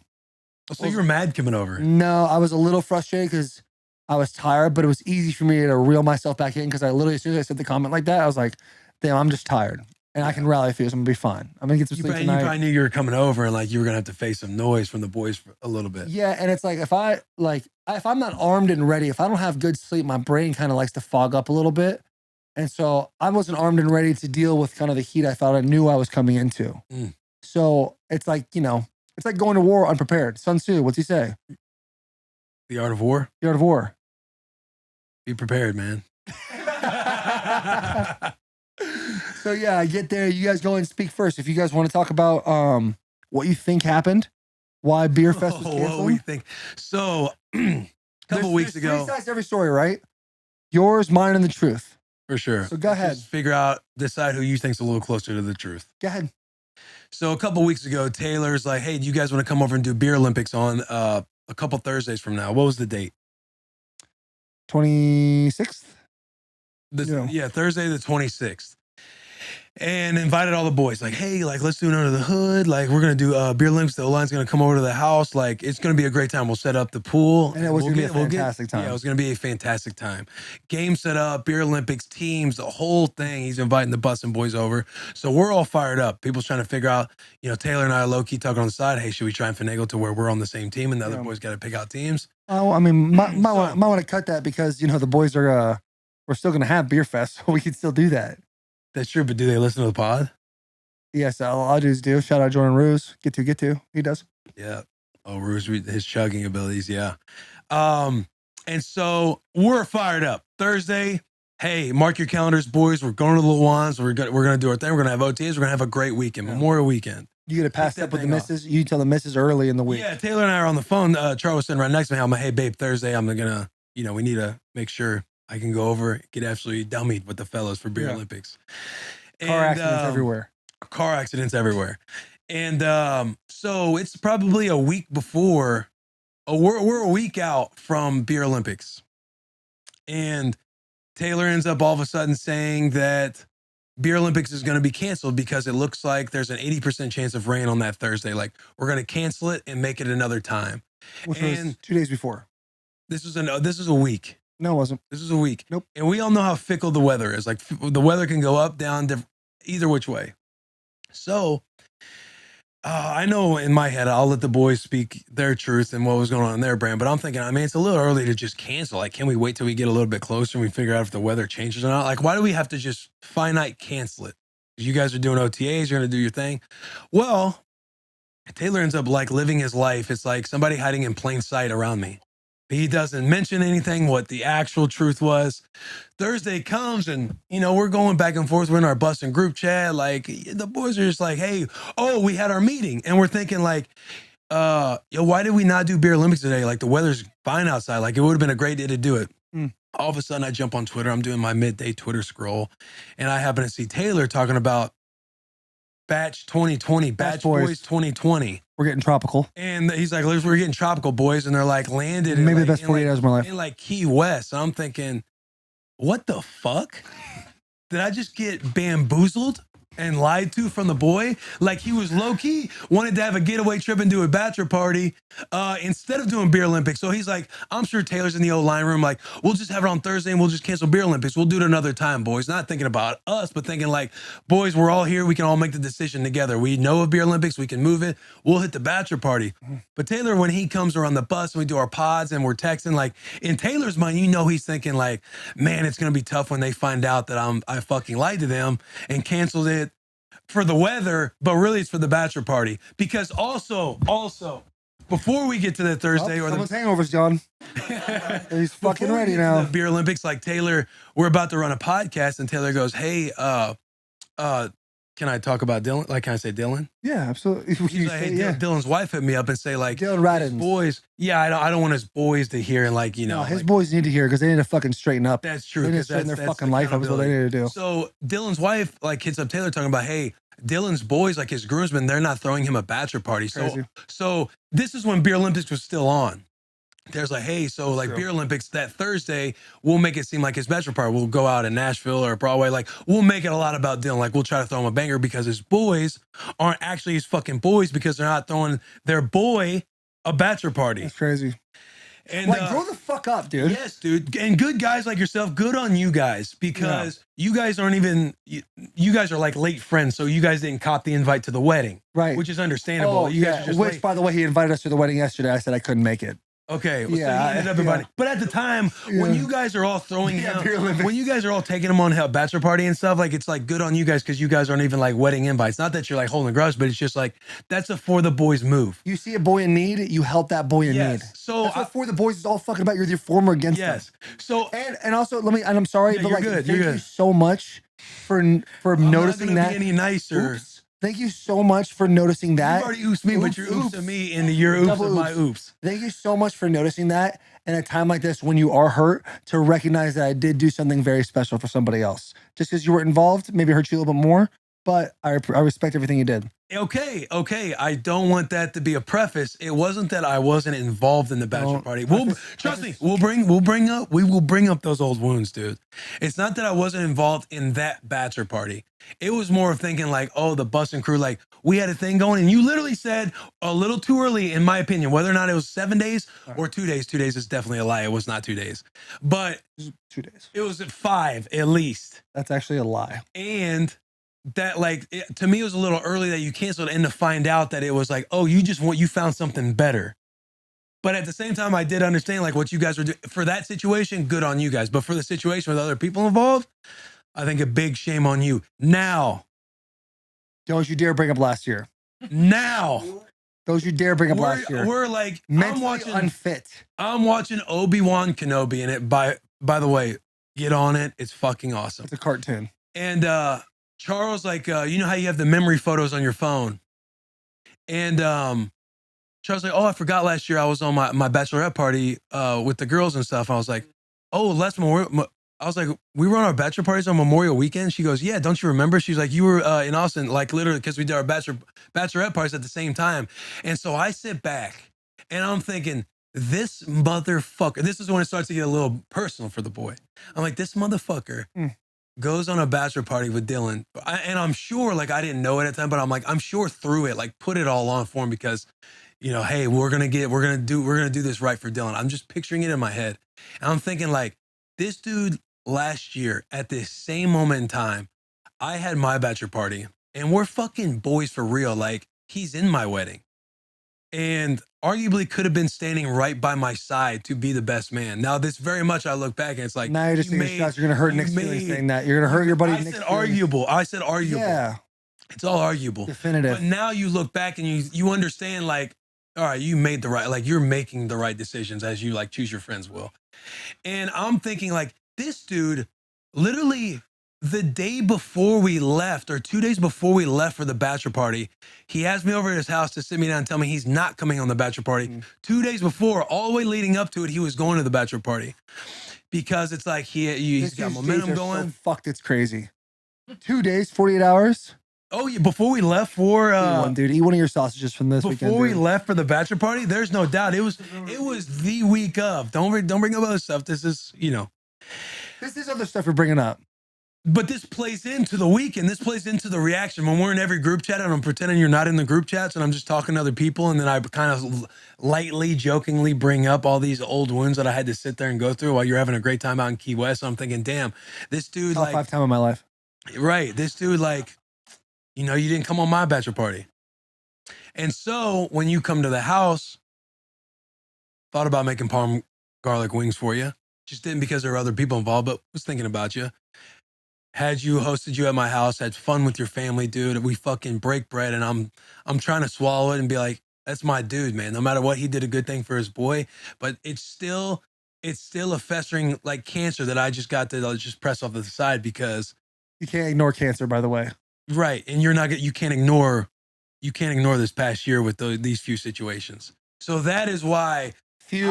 So you were mad coming over? No, I was a little frustrated because I was tired, but it was easy for me to reel myself back in because I literally, as soon as I said the comment like that, I was like, "Damn, I'm just tired, and I can rally through, so I'm gonna be fine. I'm gonna get some sleep You tonight." probably knew you were coming over, and like you were gonna have to face some noise from the boys for a little bit. Yeah, and it's like if I'm not armed and ready, if I don't have good sleep, my brain kind of likes to fog up a little bit, and so I wasn't armed and ready to deal with kind of the heat I thought I knew I was coming into. So it's like it's like going to war unprepared. Sun Tzu, what's he say? The art of war. The art of war. Be prepared, man. So yeah, I get there. You guys go and speak first. If you guys want to talk about what you think happened, why Beer Fest was canceled. What we think. So a couple weeks ago, 3 sides to every story, right? Yours, mine, and the truth. for sure. So go ahead. Just decide who you think's a little closer to the truth. Go ahead. So a couple weeks ago, Taylor's like, "Hey, do you guys want to come over and do Beer Olympics on a couple Thursdays from now?" What was the date? 26th. Yeah, Thursday the 26th. And invited all the boys, like, "Hey, like, let's do it under the hood. Like, we're gonna do Beer Olympics. The O-line's gonna come over to the house. Like, it's gonna be a great time. We'll set up the pool, And it was gonna be a fantastic time. Yeah, it was gonna be a fantastic time. Game set up, Beer Olympics teams, the whole thing. He's inviting the Bussin boys over, so we're all fired up. People's trying to figure out. Taylor and I are low key talking on the side. Hey, should we try and finagle to where we're on the same team, and the other boys got to pick out teams? Oh, I mean, might want to cut that because the boys are we're still gonna have Beer Fest, so we can still do that. That's true, but do they listen to the pod? Yes, a lot of dudes do. Shout out Jordan Ruse. Get to. He does. Yeah. Oh, Ruse, his chugging abilities. Yeah. And so we're fired up. Thursday, hey, mark your calendars, boys. We're going to the Luans. We're gonna do our thing. We're gonna have OTAs. We're gonna have a great weekend, Memorial weekend. You get to pass up with the missus. You tell the missus early in the week. Yeah, Taylor and I are on the phone. Charles was sitting right next to me. I'm like, "Hey, babe, Thursday, I'm gonna, we need to make sure I can go over, get absolutely dummied with the fellas for Beer Olympics." Car accidents everywhere. Car accidents everywhere. And so it's probably a week before. We're a week out from Beer Olympics. And Taylor ends up all of a sudden saying that Beer Olympics is going to be canceled because it looks like there's an 80% chance of rain on that Thursday. Like, we're going to cancel it and make it another time. Which was 2 days before. This is a week. No, it wasn't. This is a week. Nope. And we all know how fickle the weather is. Like, the weather can go up, down, either which way. So I know in my head, I'll let the boys speak their truth and what was going on in their brand. But I'm thinking, it's a little early to just cancel. Like, can we wait till we get a little bit closer and we figure out if the weather changes or not? Like, why do we have to just finite cancel it? You guys are doing OTAs. You're going to do your thing. Well, Taylor ends up like living his life. It's like somebody hiding in plain sight around me. He doesn't mention anything, what the actual truth was. Thursday comes and, we're going back and forth. We're in our Bussin group chat. Like, the boys are just like, "Hey, we had our meeting." And we're thinking like, why did we not do Beer Olympics today? Like, the weather's fine outside. Like, it would have been a great day to do it. All of a sudden I jump on Twitter. I'm doing my midday Twitter scroll. And I happen to see Taylor talking about Batch 2020, Batch Boys 2020. We're getting tropical. And he's like, "We're getting tropical, boys." And they're like landed. Maybe the best 48 hours of my life. In like Key West. So I'm thinking, what the fuck? Did I just get bamboozled? and lied to from the boy. Like he was low key wanted to have a getaway trip and do a bachelor party instead of doing beer Olympics. So he's like, I'm sure Taylor's in the old line room. Like, we'll just have it on Thursday and we'll just cancel beer Olympics. We'll do it another time, boys. Not thinking about us, but thinking like, boys, we're all here. We can all make the decision together. We know of beer Olympics. We can move it. We'll hit the bachelor party. But Taylor, when he comes around the bus and we do our pods and we're texting, like in Taylor's mind, you know, he's thinking like, man, it's going to be tough when they find out that I fucking lied to them and canceled it for the weather, but really it's for the bachelor party. Because also, before we get to the Thursday or someone's hangovers, John. He's fucking before we ready get to now. the beer Olympics, like Taylor, we're about to run a podcast, and Taylor goes, "Hey, can I talk about Dylan? Like, can I say Dylan?" Yeah, absolutely. He's like, "Hey, Dylan's wife hit me up and say like, Dylan his Radins. boys, yeah, I don't want his boys to hear and like, you know, No, his like, boys need to hear because they need to fucking straighten up. that's true. They need to 'cause straighten their that's fucking life up is what they need to do. So Dylan's wife like hits up Taylor talking about, hey, Dylan's boys, like his groomsmen, they're not throwing him a bachelor party. Crazy. So this is when Beer Olympics was still on. There's like, hey, so That's like true. Beer Olympics that Thursday, we'll make it seem like his bachelor party. We'll go out in Nashville or Broadway. Like we'll make it a lot about Dylan. Like we'll try to throw him a banger because his boys aren't actually his fucking boys because they're not throwing their boy a bachelor party. That's crazy. And Like, grow the fuck up, dude. yes, dude. And good guys like yourself, good on you guys because you guys aren't even, you guys are like late friends. So you guys didn't cop the invite to the wedding, Right. which is understandable. Oh, You guys are just Which, late. by the way, he invited us to the wedding yesterday. I said I couldn't make it. Okay, well, Yeah, so he ended up inviting. But at the time, when Yeah. you guys are all throwing Yeah, him, Beer Olympics. when you guys are all taking him on a bachelor party and stuff, like it's like good on you guys because you guys aren't even like wedding invites. Not that you're like holding a grudge, but it's just like that's a for the boys move. You see a boy in need, you help that boy in Yes. need. So That's what For the Boys is all fucking about. You're the former against yes. them. So And also, let me, and I'm sorry, Yeah, but you're like, good, thank you're you good. so much for I'm noticing not gonna that. be any nicer. Oops. Thank you so much for noticing that. You've already oopsed me, but Oops, you're oops to oops. me into your oops Double of my oops. oops. Thank you so much for noticing that. And at a time like this, when you are hurt, to recognize that I did do something very special for somebody else. Just because you were involved, maybe hurt you a little bit more, but I respect everything you did. Okay. I don't want that to be a preface. It wasn't that I wasn't involved in the bachelor Don't party. preface- Trust me. preface- We will bring up those old wounds, dude. It's not that I wasn't involved in that bachelor party. It was more of thinking like, oh, the Bussin crew, like we had a thing going, and you literally said a little too early, in my opinion, whether or not it was 7 days or 2 days. 2 days is definitely a lie. It was not 2 days, but 2 days. it was at 5 at least. That's actually a lie. And that like to me it was a little early that you canceled and to find out that it was like, oh, you found something better. But at the same time, I did understand like what you guys were doing for that situation. Good on you guys. But for the situation with other people involved, I think a big shame on you. Now, Don't you dare bring up last year. now Don't you dare bring up last year. we're like Mentally unfit. I'm watching Obi-Wan Kenobi and it by the way, get on it. It's fucking awesome. It's a cartoon. And Charles, like, you know how you have the memory photos on your phone? And Charles like, oh, I forgot last year I was on my bachelorette party with the girls and stuff. I was like, oh, last Memorial. I was like, we were on our bachelor parties on Memorial Weekend. She goes, yeah, don't you remember? She's like, you were in Austin, like literally, because we did our bachelorette parties at the same time. And so I sit back and I'm thinking, this motherfucker, this is when it starts to get a little personal for the boy. I'm like, this motherfucker goes on a bachelor party with Dylan. And I'm sure, like, I didn't know it at the time, but I'm like, I'm sure through it, like, put it all on for him because, you know, hey, we're gonna do this right for Dylan. I'm just picturing it in my head. And I'm thinking, like, this dude last year at this same moment in time, I had my bachelor party and we're fucking boys for real. Like, he's in my wedding. And arguably could have been standing right by my side to be the best man. Now, this very much I look back and it's like, Now you're just taking shots. You're going to hurt Nick's feelings saying that. You're going to hurt your buddy I Nick's said feelings. arguable. I said arguable. Yeah. It's all arguable. Definitive. But now you look back and you understand, like, all right, you made the right, like, you're making the right decisions as you like choose your friends will. And I'm thinking, like, this dude literally the day before we left, or 2 days before we left for the bachelor party, he has me over at his house to sit me down and tell me he's not coming on the bachelor party. 2 days before, all the way leading up to it, he was going to the bachelor party because it's like he's got momentum going. So fucked, it's crazy. 2 days, 48 hours. Oh yeah, before we left for eat one of your sausages from this weekend. Before we dude. left for the bachelor party, there's no doubt it was the week of. Don't bring up other stuff. This is, you know. This is other stuff you're bringing up. But this plays into the weekend. This plays into the reaction when we're in every group chat and I'm pretending you're not in the group chats and I'm just talking to other people. And then I kind of lightly, jokingly bring up all these old wounds that I had to sit there and go through while you're having a great time out in Key West. So I'm thinking, damn, this dude, Top like, 5 time of my life. right. This dude, like, you didn't come on my bachelor party. And so when you come to the house, thought about making parm garlic wings for you. Just didn't because there were other people involved, but was thinking about you. Hosted you at my house, had fun with your family, dude. We fucking break bread and I'm trying to swallow it and be like, that's my dude, man. No matter what, he did a good thing for his boy, but it's still a festering like cancer that I just got to just press off to the side because You can't ignore cancer, by the way. right. And you can't ignore this past year with these few situations. So that is why Few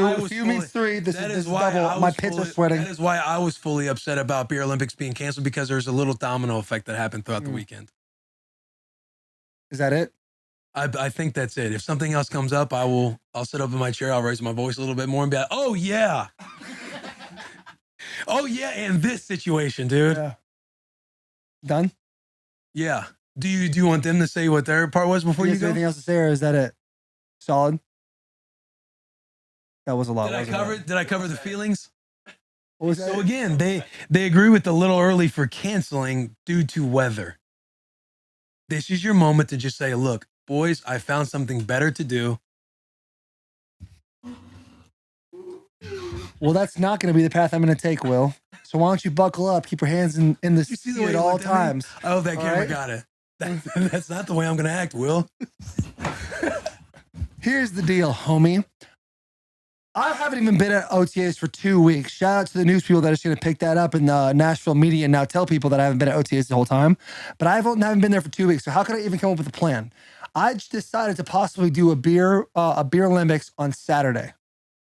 means 3. This is double. My pits are sweating. That is why I was fully upset about Beer Olympics being canceled because there's a little domino effect that happened throughout the weekend. Is that it? I think that's it. If something else comes up, I'll sit up in my chair, I'll raise my voice a little bit more and be like, oh yeah. Oh yeah, in this situation, dude. Yeah. Done? Yeah. Do you want them to say what their part was before you go? Anything else to say, or is that it? Solid? That was a lot. Did I cover the feelings? What was So that? again, they agree with the little early for canceling due to weather. This is your moment to just say, look, boys, I found something better to do. Well, that's not going to be the path I'm going to take, Will. So why don't you buckle up, keep your hands in the You see seat the way at he all looked at me? times. Oh, that All camera right? got it. That's not the way I'm going to act, Will. Here's the deal, homie. I haven't even been at OTAs for 2 weeks. Shout out to the news people that are just going to pick that up in the Nashville media and now tell people that I haven't been at OTAs the whole time. But I haven't been there for 2 weeks. So how could I even come up with a plan? I just decided to possibly do a beer Olympics on Saturday.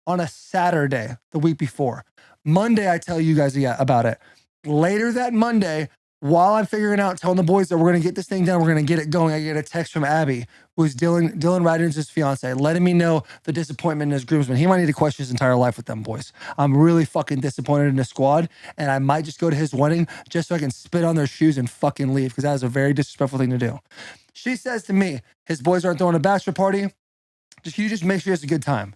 On a Saturday, the week before. Monday, I tell you guys about it. Later that Monday, while I'm figuring out, telling the boys that we're going to get this thing done, we're going to get it going, I get a text from Abby, who's Dylan Ryden's fiance, letting me know the disappointment in his groomsmen. He might need to question his entire life with them boys. I'm really fucking disappointed in the squad, and I might just go to his wedding just so I can spit on their shoes and fucking leave, because that is a very disrespectful thing to do. She says to me, his boys aren't throwing a bachelor party. Can you just make sure it's a good time?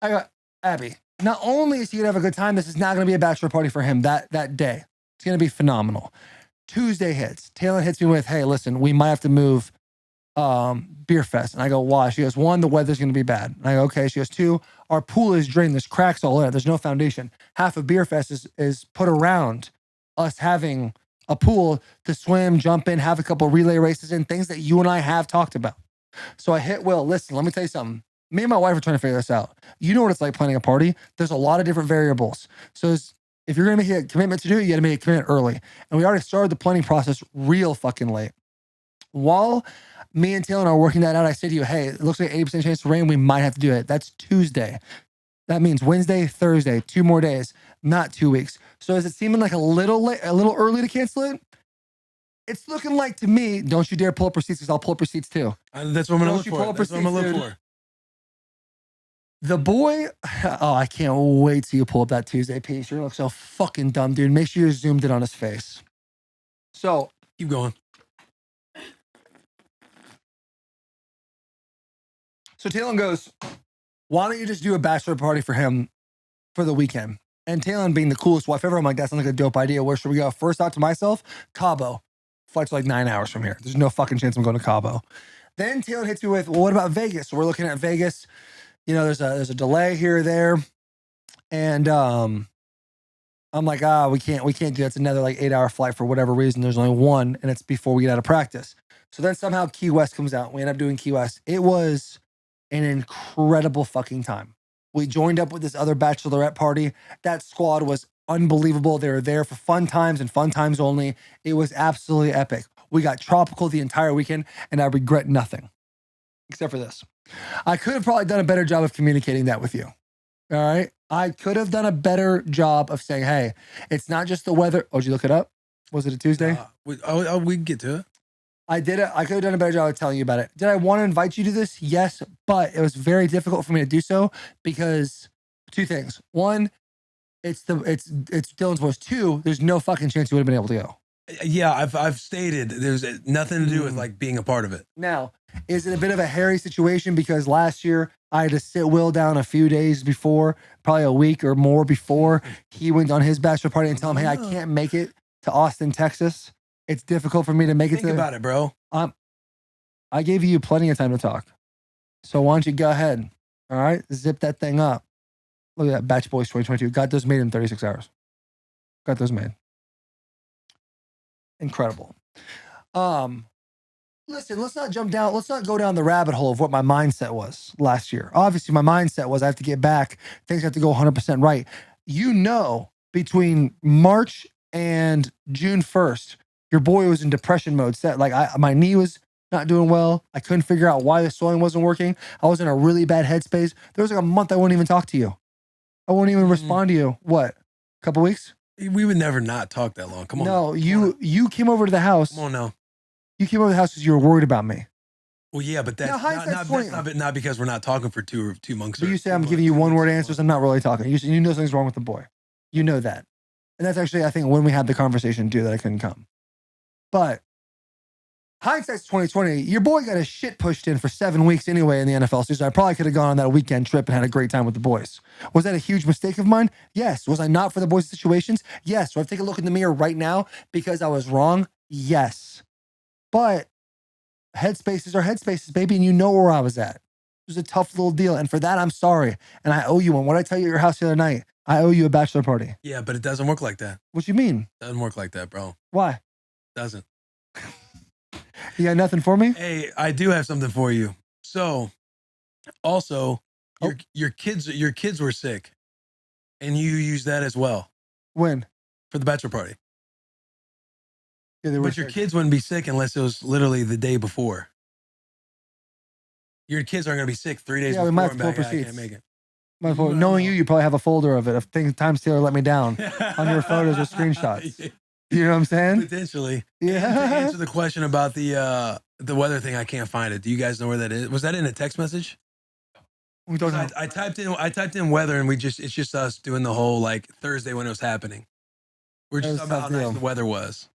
I go, Abby, not only is he going to have a good time, this is not going to be a bachelor party for him that day. It's going to be phenomenal. Tuesday hits. Taylor hits me with, hey, listen, we might have to move Beer Fest. And I go, why? She goes, 1, the weather's going to be bad. And I go, okay. She goes, 2, our pool is drained. There's cracks all in it. There's no foundation. Half of Beer Fest is put around us having a pool to swim, jump in, have a couple relay races in, things that you and I have talked about. So I hit Will, listen, let me tell you something. Me and my wife are trying to figure this out. You know what it's like planning a party. There's a lot of different variables. So if you're going to make a commitment to do it, you got to make a commitment early. And we already started the planning process real fucking late. While me and Taylor are working that out, I say to you, hey, it looks like 80% chance to rain. We might have to do it. That's Tuesday. That means Wednesday, Thursday, 2 more days, not 2 weeks. So is it seeming like a little early to cancel it? It's looking like to me, don't you dare pull up receipts because I'll pull up receipts too. That's what I'm going to look for. That's what I'm going to look for. The boy, oh, I can't wait till you pull up that Tuesday piece. You're gonna look so fucking dumb, dude. Make sure you're zoomed in on his face. So, Keep going. So Talon goes, why don't you just do a bachelor party for him for the weekend? And Talon being the coolest wife ever, I'm like, that sounds like a dope idea. Where should we go? First out to myself, Cabo. Flight's like 9 hours from here. There's no fucking chance I'm going to Cabo. Then Talon hits me with, well, what about Vegas? So we're looking at Vegas. You know, there's a delay here or there. And I'm like, we can't do that. It's another like 8-hour flight for whatever reason. There's only one, and it's before we get out of practice. So then somehow Key West comes out. We end up doing Key West. It was an incredible fucking time. We joined up with this other bachelorette party. That squad was unbelievable. They were there for fun times and fun times only. It was absolutely epic. We got tropical the entire weekend, and I regret nothing except for this. I could have probably done a better job of communicating that with you. All right. I could have done a better job of saying, hey, it's not just the weather. Oh, did you look it up? Was it a Tuesday? We can get to it. I did it. I could have done a better job of telling you about it. Did I want to invite you to this? Yes, but it was very difficult for me to do so because 2 things. 1, it's Dylan's voice. 2, there's no fucking chance you would have been able to go. Yeah, I've stated there's nothing to do with like being a part of it. Now, is it a bit of a hairy situation because last year I had to sit Will down a few days before, probably a week or more before he went on his bachelor party and tell him, hey, I can't make it to Austin, Texas. It's difficult for me to make it. Think about it, bro. I gave you plenty of time to talk. So why don't you go ahead? All right, zip that thing up. Look at that, Batch Boys 2022. Got those made in 36 hours. Got those made. Incredible. Listen, let's not jump down. Let's not go down the rabbit hole of what my mindset was last year. Obviously, my mindset was I have to get back. Things have to go 100% right. You know, between March and June 1st, your boy was in depression mode. My knee was not doing well. I couldn't figure out why the sewing wasn't working. I was in a really bad headspace. There was like a month I wouldn't even talk to you. I wouldn't even respond to you. What? A couple weeks? We would never not talk that long. Come on. No, you came over to the house. Come on now. You came over to the house because you were worried about me. Well, yeah, but that's not because we're not talking for two months. But you say I'm giving you one word answers. I'm not really talking. You know something's wrong with the boy. You know that. And that's actually, I think, when we had the conversation too, that I couldn't come. But hindsight's 2020. Your boy got his shit pushed in for 7 weeks anyway in the NFL season. I probably could have gone on that weekend trip and had a great time with the boys. Was that a huge mistake of mine? Yes. Was I not for the boys' situations? Yes. Do I take a look in the mirror right now because I was wrong? Yes. But headspaces are headspaces, baby, and you know where I was at. It was a tough little deal. And for that, I'm sorry. And I owe you one. What did I tell you at your house the other night? I owe you a bachelor party. Yeah, but it doesn't work like that. What you mean? It doesn't work like that, bro. Why? Doesn't. You got nothing for me? Hey, I do have something for you. So, also, your kids were sick, and you used that as well. When? For the bachelor party. Yeah, but your kids wouldn't be sick unless it was literally the day before. Your kids aren't going to be sick 3 days before. We might and have back, to I can't make it. Knowing you probably have a folder of it of times Taylor let me down on your photos or screenshots. You know what I'm saying? Potentially. Yeah. And to answer the question about the weather thing, I can't find it. Do you guys know where that is? Was that in a text message? I typed in weather, and it's just us doing the whole like Thursday when it was happening. We're just talking about how nice the weather was.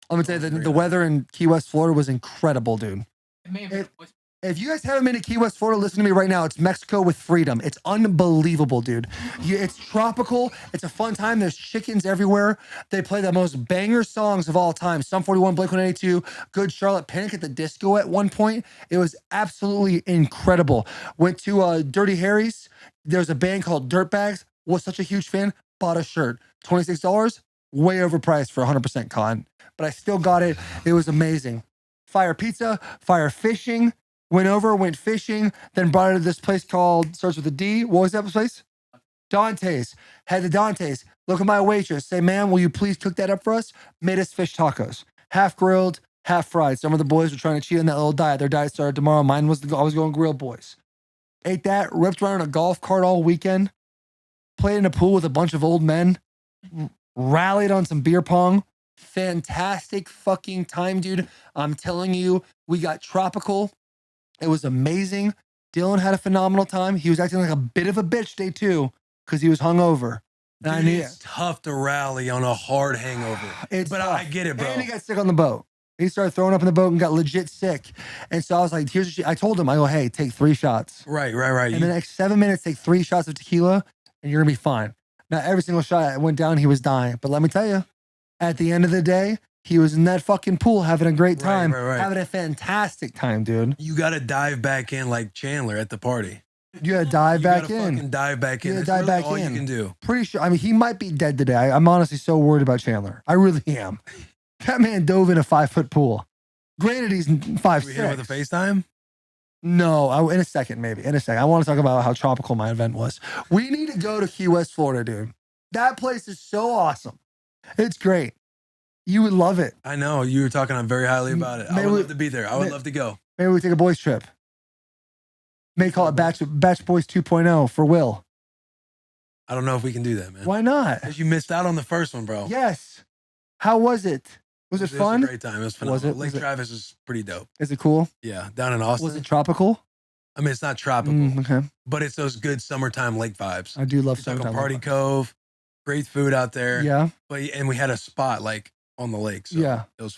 I'm gonna tell you the weather in Key West, Florida was incredible, dude. If you guys haven't been to Key West, Florida, listen to me right now. It's Mexico with freedom. It's unbelievable, dude. It's tropical. It's a fun time. There's chickens everywhere. They play the most banger songs of all time. Sum 41, Blink 182, Good Charlotte, Panic at the Disco at one point. It was absolutely incredible. Went to Dirty Harry's. There's a band called Dirtbags. Was such a huge fan. Bought a shirt. $26. Way overpriced for 100% cotton. But I still got it. It was amazing. Fire pizza, fire fishing. Went fishing, then brought it to this place called, starts with a D. What was that place? Dante's. Had the Dante's. Look at my waitress. Say, ma'am, will you please cook that up for us? Made us fish tacos. Half grilled, half fried. Some of the boys were trying to cheat on that little diet. Their diet started tomorrow. Mine was, I was going grilled boys. Ate that, ripped around in a golf cart all weekend. Played in a pool with a bunch of old men. Rallied on some beer pong. Fantastic fucking time, dude. I'm telling you, we got tropical. It was amazing. Dylan had a phenomenal time. He was acting like a bit of a bitch day 2 because he was hungover. Dude, it's tough to rally on a hard hangover. I get it, bro. And he got sick on the boat. He started throwing up in the boat and got legit sick. And so I was like, I told him, I go, hey, take 3 shots. Right. And the next 7 minutes, take 3 shots of tequila and you're going to be fine. Now, every single shot that went down, he was dying. But let me tell you, at the end of the day, he was in that fucking pool having a great time, having a fantastic time, dude. You got to dive back in like Chandler at the party. You got to dive back in. Fucking dive back in. That's really back all in. You can do. Pretty sure. I mean, he might be dead today. I'm honestly so worried about Chandler. I really am. That man dove in a 5-foot pool. Granted, he's 5'6". We hit him with a FaceTime? No, in a second, maybe. In a second. I want to talk about how tropical my event was. We need to go to Key West, Florida, dude. That place is so awesome. It's great. You would love it. I know. You were talking very highly about it. I would love to be there. I would love to go. Maybe we take a boys trip. May call it Batch Boys 2.0 for Will. I don't know if we can do that, man. Why not? Because you missed out on the first one, bro. Yes. How was it? Was it fun? It was a great time. It was phenomenal. Lake Travis is pretty dope. Is it cool? Yeah. Down in Austin. Was it tropical? I mean, it's not tropical, okay. But it's those good summertime lake vibes. I do love summertime. Party Cove, great food out there. Yeah. And we had a spot like on the lake. So Yeah. it was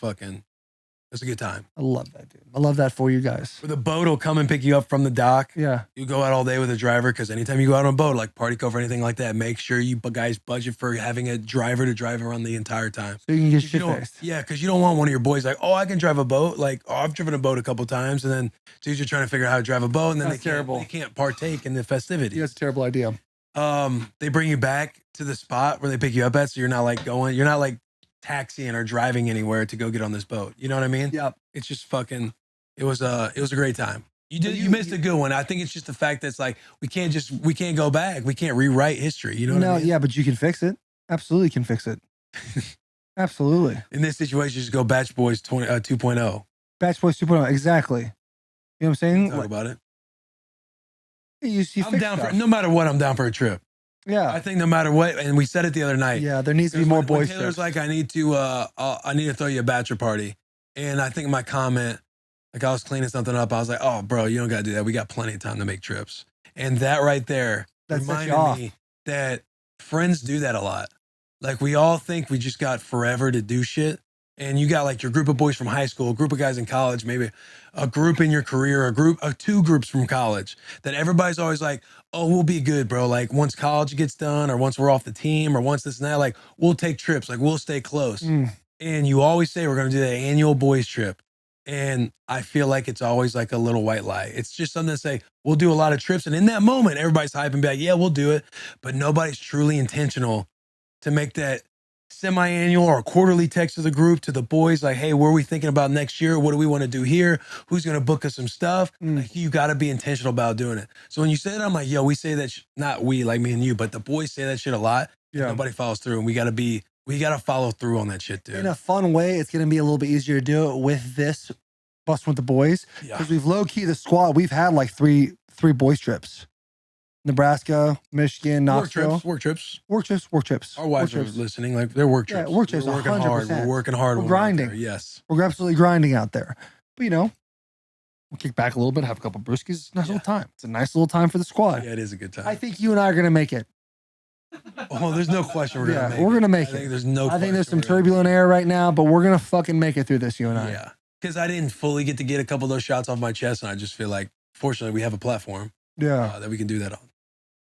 a good time. I love that, dude. I love that for you guys. Where the boat will come and pick you up from the dock. Yeah. You go out all day with a driver because anytime you go out on a boat, like Party Cove or anything like that, make sure you guys budget for having a driver to drive around the entire time. So you can get 'Cause shit faced. Yeah, because you don't want one of your boys like, oh, I can drive a boat. Like, oh, I've driven a boat a couple times, and then dudes are trying to figure out how to drive a boat, and then That's terrible. They can't partake in the festivities. Yeah, that's a terrible idea. They bring you back to the spot where they pick you up at, so you're not like taxiing or driving anywhere to go get on this boat. You know what I mean? Yeah. It's just fucking. It was a great time. You missed a good one. I think it's just the fact that it's like we can't go back. We can't rewrite history. You know what I mean? Yeah, but you can fix it. Absolutely can fix it. Absolutely. In this situation, just go Batch Boys 2.0. Batch Boys 2.0. Exactly. You know what I'm saying? Talk about it. You I'm down for no matter what. I'm down for a trip. Yeah. I think no matter what, and we said it the other night. Yeah, there needs to be more boys. Taylor's like, I need to throw you a bachelor party, and I think my comment, like I was cleaning something up, I was like, oh, bro, you don't gotta do that. We got plenty of time to make trips, and that right there That sets you reminded off. me that friends do that a lot. Like we all think we just got forever to do shit, and you got like your group of boys from high school, a group of guys in college, maybe a group in your career, two groups from college that everybody's always like, oh, we'll be good, bro. Like once college gets done or once we're off the team or once this and that, like we'll take trips, like we'll stay close. And you always say we're going to do that annual boys trip. And I feel like it's always like a little white lie. It's just something to say, we'll do a lot of trips. And in that moment, everybody's hyping and be like, yeah, we'll do it. But nobody's truly intentional to make that semi-annual or quarterly text to the group, to the boys, like, hey, what are we thinking about next year? What do we want to do here? Who's going to book us some stuff? Like, you got to be intentional about doing it. So when you say that, I'm like, yo, we say that, not we, like me and you, but the boys say that shit a lot. Yeah. Nobody follows through, and we got to follow through on that shit, dude. In a fun way, it's going to be a little bit easier to do it with this Bussin' with the Boys. Because we've low-key, the squad, we've had like three boys trips. Nebraska, Michigan, Knoxville. Work trips. Our wives are listening. Like they're work trips. Yeah, work trips. We're working 100%. hard. We're working hard. We're when out grinding. there. Yes. We're absolutely grinding out there. But you know, we'll kick back a little bit, have a couple brewskis. It's a nice little time. It's a nice little time for the squad. Yeah, it is a good time. I think you and I are going to make it. Oh, there's no question we're going to make it. We're going to make I think it. there's no I think there's some question we're gonna turbulent air right now, but we're going to fucking make it through this, you and I. Yeah. Because I didn't fully get to get a couple of those shots off my chest, and I just feel like, fortunately, we have a platform Yeah. that we can do that on.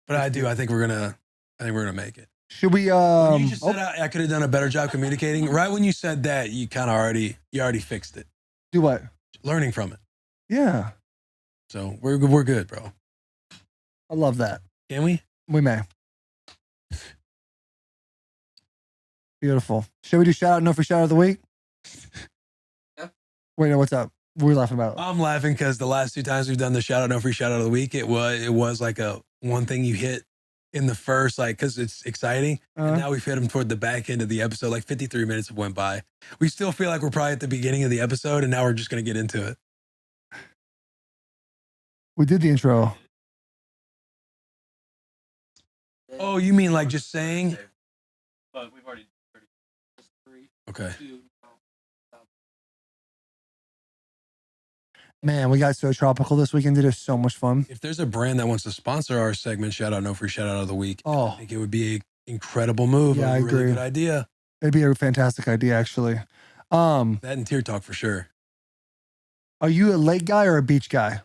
But I think we're gonna make it. Should we? When you just said I could have done a better job communicating. Right when you said that, you kind of already fixed it. Do what? Learning from it. Yeah. So we're good, bro. I love that. Can we? We may. Beautiful. Should we do shout out? No free shout out of the week? Yeah. Wait, no, what's up? What are we laughing about? I'm laughing because the last 2 times we've done the shout out, no free shout out of the week, it was like a one thing you hit in the first, like, because it's exciting. And now we've hit them toward the back end of the episode. Like 53 minutes went by. We still feel like we're probably at the beginning of the episode, and now we're just going to get into it. We did the intro. Oh, you mean like just saying? But we've already. Okay. Man, we got so tropical this weekend. It is so much fun. If there's a brand that wants to sponsor our segment, shout out, no free shout out of the week, I think it would be an incredible move. Yeah, I really agree. Good idea. It'd be a fantastic idea, actually. That and Tear Talk for sure. Are you a lake guy or a beach guy?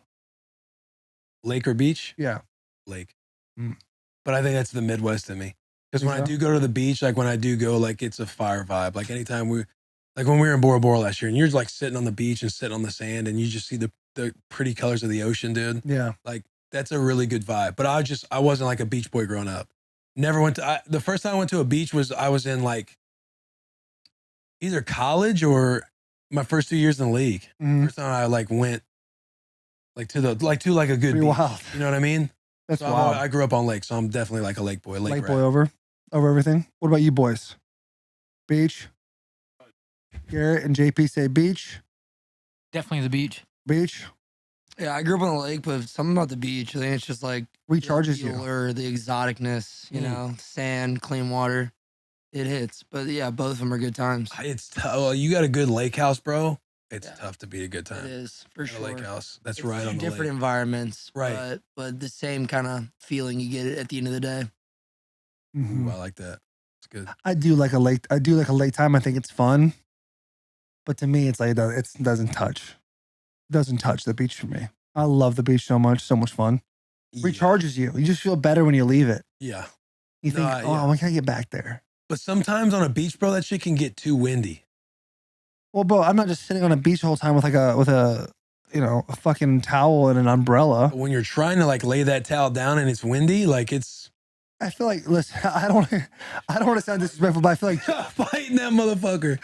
Lake or beach? Yeah. Lake. Mm. But I think that's the Midwest in me. Because when I do go to the beach, like when I do go, like it's a fire vibe. Like anytime like when we were in Bora Bora last year, and you're like sitting on the beach and sitting on the sand, and you just see the pretty colors of the ocean, dude. Yeah. Like that's a really good vibe. But I wasn't like a beach boy growing up. Never went to. The first time I went to a beach I was in like either college or my first 2 years in the league. Mhm. First time I like went like to a good Pretty beach. wild. You know what I mean? That's So wild. I grew up on lake, so I'm definitely like a lake boy. Lake rat. boy over everything. What about you boys? Beach? Garrett and JP say beach. Definitely the beach. Beach Yeah, I grew up on the lake, but something about the beach. I think it's just like recharges the you. allure, the exoticness, you know, sand, clean water. It hits. But yeah, both of them are good times. It's tough. You got a good lake house, bro. It's tough to beat a good time. It is, for At sure. a lake house. That's It's right two on the different lake. environments, Right. But the same kind of feeling you get at the end of the day. Ooh, I like that. It's good. I do like a late time. I think it's fun. But to me, it's like it doesn't touch the beach for me. I love the beach so much fun. Recharges you. You just feel better when you leave it. Yeah. You think, when can I get back there? But sometimes on a beach, bro, that shit can get too windy. Well, bro, I'm not just sitting on a beach the whole time with a a fucking towel and an umbrella. But when you're trying to like lay that towel down and it's windy, like it's. I feel like, listen, I don't want to sound disrespectful, but I feel like fighting that motherfucker.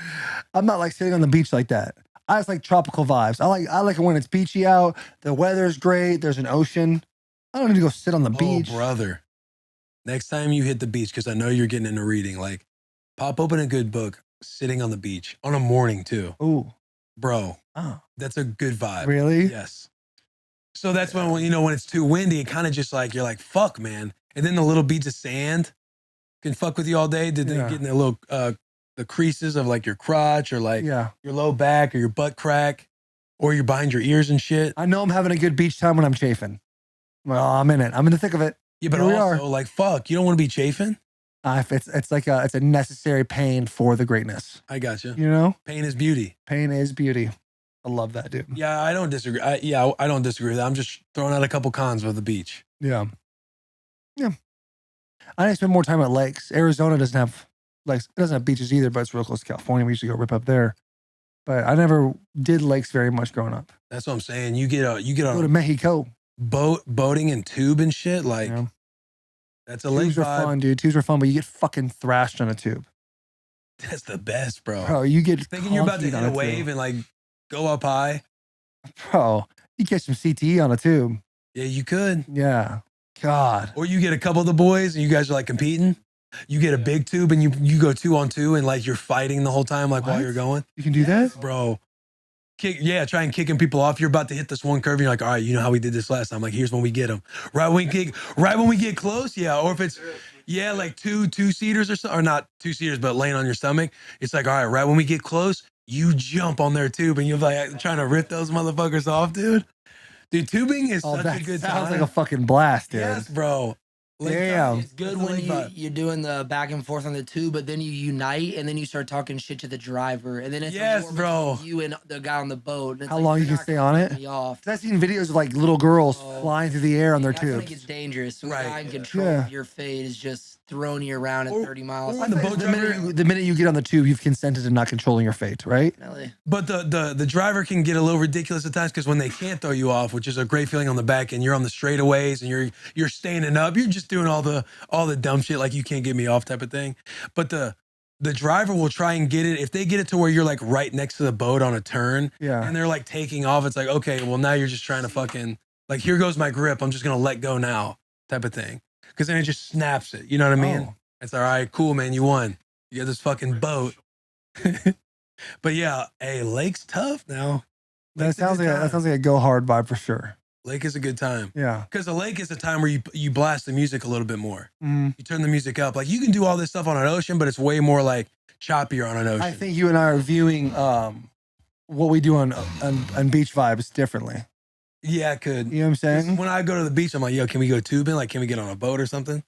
I'm not like sitting on the beach like that. I just like tropical vibes. I like it when it's beachy out. The weather's great. There's an ocean. I don't need to go sit on the beach. Oh, brother. Next time you hit the beach, because I know you're getting into reading, like pop open a good book, sitting on the beach on a morning too. Ooh. Bro, oh, that's a good vibe. Really? Yes. So that's when, when it's too windy, it kind of just like, you're like, fuck, man. And then the little beads of sand can fuck with you all day. Did they get in the little, the creases of like your crotch or like your low back or your butt crack or you're behind your ears and shit. I know I'm having a good beach time when I'm chafing. Well, I'm in it. I'm in the thick of it. Yeah, but also like, fuck, you don't want to be chafing? It's like it's a necessary pain for the greatness. I got you. You know? Pain is beauty. Pain is beauty. I love that, dude. Yeah, I don't disagree. I don't disagree with that. I'm just throwing out a couple cons with the beach. Yeah. Yeah. I need to spend more time at lakes. Arizona doesn't have lakes. It doesn't have beaches either, but it's real close to California. We used to go rip up there. But I never did lakes very much growing up. That's what I'm saying. You get on go to Mexico. Boating and tube and shit. Like that's a lake Tubes are fun, dude. Tubes are fun, but you get fucking thrashed on a tube. That's the best, bro. Bro, you get thinking you're about to hit a wave and like go up high. Bro, you get some CTE on a tube. Yeah, you could. Yeah. God. Or you get a couple of the boys and you guys are like competing. You get a big tube and you go 2-on-2 and like you're fighting the whole time, like while you're going. You can do that? Bro. Try and kicking people off. You're about to hit this one curve and you're like, all right, you know how we did this last time. Like, here's when we get them. Right when we get close, yeah. Or if it's like two-seaters or something, or not two-seaters, but laying on your stomach. It's like, all right when we get close, you jump on their tube and you're like trying to rip those motherfuckers off, dude. Dude, tubing is such a good time. Sounds like a fucking blast, dude. Yes, bro. Damn. It's good when you're doing the back and forth on the tube, but then you unite and then you start talking shit to the driver. And then it's yes, bro. You and the guy on the boat. How long you can stay on it? I've seen videos of like little girls flying through the air on their tubes. I think it's dangerous. So the guy in control of your fate is just throwing you around at 30 miles. The minute you get on the tube, you've consented to not controlling your fate, right? Really? But the driver can get a little ridiculous at times because when they can't throw you off, which is a great feeling on the back, and you're on the straightaways and you're standing up, you're just doing all the dumb shit like you can't get me off type of thing. But the driver will try and get it. If they get it to where you're like right next to the boat on a turn, and they're like taking off, it's like, okay, well now you're just trying to fucking like, here goes my grip. I'm just gonna let go now, type of thing. Because then it just snaps it. You know what I mean? It's all right, cool, man. You won. You got this fucking boat. But yeah, hey, lake's tough now. That sounds like a go hard vibe for sure. Lake is a good time. Yeah. Because the lake is a time where you blast the music a little bit more. Mm. You turn the music up. Like you can do all this stuff on an ocean, but it's way more like choppier on an ocean. I think you and I are viewing what we do on beach vibes differently. Yeah, it could. You know what I'm saying? When I go to the beach, I'm like, yo, can we go tubing? Like, can we get on a boat or something?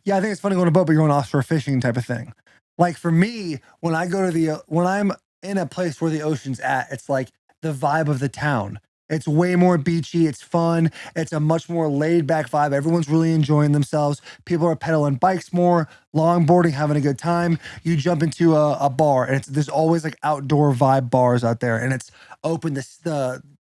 Yeah, I think it's funny going on a boat, but you're going offshore fishing type of thing. Like for me, when I go to when I'm in a place where the ocean's at, it's like the vibe of the town. It's way more beachy. It's fun. It's a much more laid back vibe. Everyone's really enjoying themselves. People are pedaling bikes more, longboarding, having a good time. You jump into a bar and there's always like outdoor vibe bars out there, and it's open.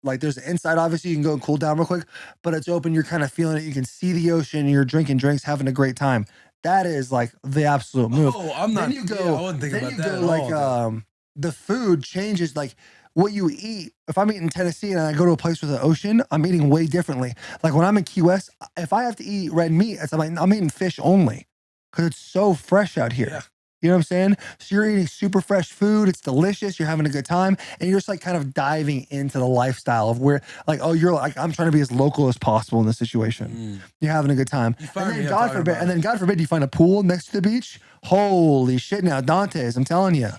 Like there's the inside, obviously you can go and cool down real quick, but it's open. You're kind of feeling it. You can see the ocean. You're drinking drinks, having a great time. That is like the absolute move. Oh, I'm not. Then you go. Yeah, I wasn't thinking then about you that go at like all. The food changes. Like what you eat. If I'm eating Tennessee and I go to a place with the ocean, I'm eating way differently. Like when I'm in Key West, if I have to eat red meat, I'm eating fish only because it's so fresh out here. Yeah. You know what I'm saying? So you're eating super fresh food. It's delicious. You're having a good time. And you're just like kind of diving into the lifestyle of where like, oh, you're like, I'm trying to be as local as possible in this situation. You're having a good time. And then God forbid you find a pool next to the beach. Holy shit. Now, Dante's, I'm telling you,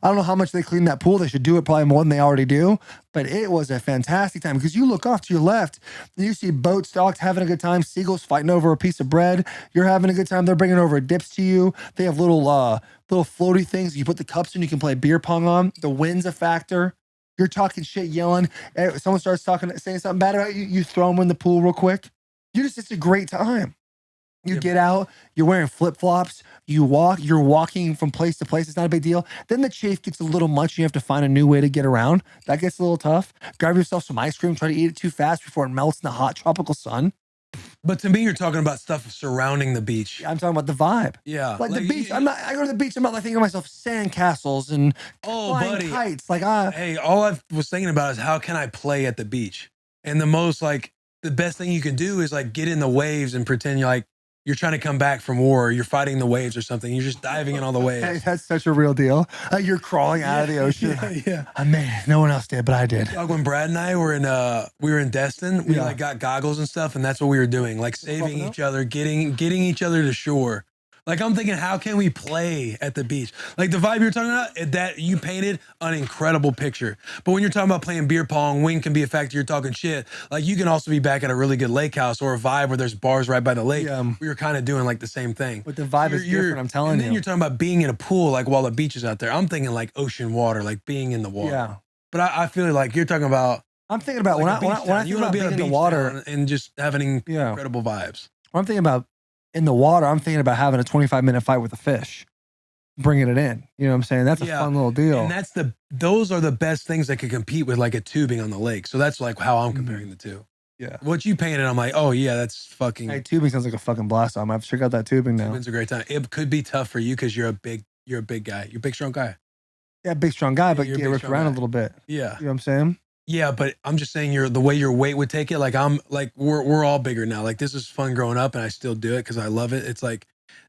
I don't know how much they clean that pool. They should do it probably more than they already do. But it was a fantastic time because you look off to your left and you see boats docked having a good time, seagulls fighting over a piece of bread. You're having a good time. They're bringing over dips to you. They have little floaty things you put the cups in. You can play beer pong on. The wind's a factor. You're talking shit, yelling. Someone starts saying something bad about you. You throw them in the pool real quick. It's a great time. You get out, you're wearing flip-flops, you're walking from place to place. It's not a big deal. Then the chafe gets a little much. You have to find a new way to get around. That gets a little tough. Grab yourself some ice cream, try to eat it too fast before it melts in the hot tropical sun. But to me, you're talking about stuff surrounding the beach. I'm talking about the vibe. Yeah. Like the beach. I go to the beach, I'm not like thinking of myself sand castles and flying kites. Like hey, all I was thinking about is how can I play at the beach? And the best thing you can do is like get in the waves and pretend you're trying to come back from war, or you're fighting the waves or something. You're just diving in all the waves. Hey, that's such a real deal. You're crawling out of the ocean. Yeah. I made it. No one else did, but I did. Like when Brad and I were in Destin, we like got goggles and stuff, and that's what we were doing, like saving each other, getting each other to shore. Like I'm thinking, how can we play at the beach? Like the vibe you're talking about, that you painted an incredible picture. But when you're talking about playing beer pong, wind can be a factor. You're talking shit. Like you can also be back at a really good lake house or a vibe where there's bars right by the lake. Where you're kind of doing like the same thing. But the vibe is different. I'm telling you. And then you're talking about being in a pool, like while the beach is out there. I'm thinking like ocean water, like being in the water. Yeah. But I feel like you're talking about. I'm thinking about like when I think about being in the water and just having incredible vibes. When I'm thinking about in the water, I'm thinking about having a 25-minute fight with a fish, bringing it in. You know what I'm saying? That's a fun little deal. And those are the best things that could compete with like a tubing on the lake. So that's like how I'm comparing the two. Yeah. What you painted, I'm like, oh yeah, that's fucking. Hey, tubing sounds like a fucking blast. I have to check out that tubing now. Tubing's a great time. It could be tough for you because you're a big guy. You're a big, strong guy. Yeah, big, strong guy, but you're get ripped around a little bit. Yeah. You know what I'm saying? Yeah, but I'm just saying the way your weight would take it. Like we're all bigger now. Like this is fun growing up, and I still do it because I love it. It's like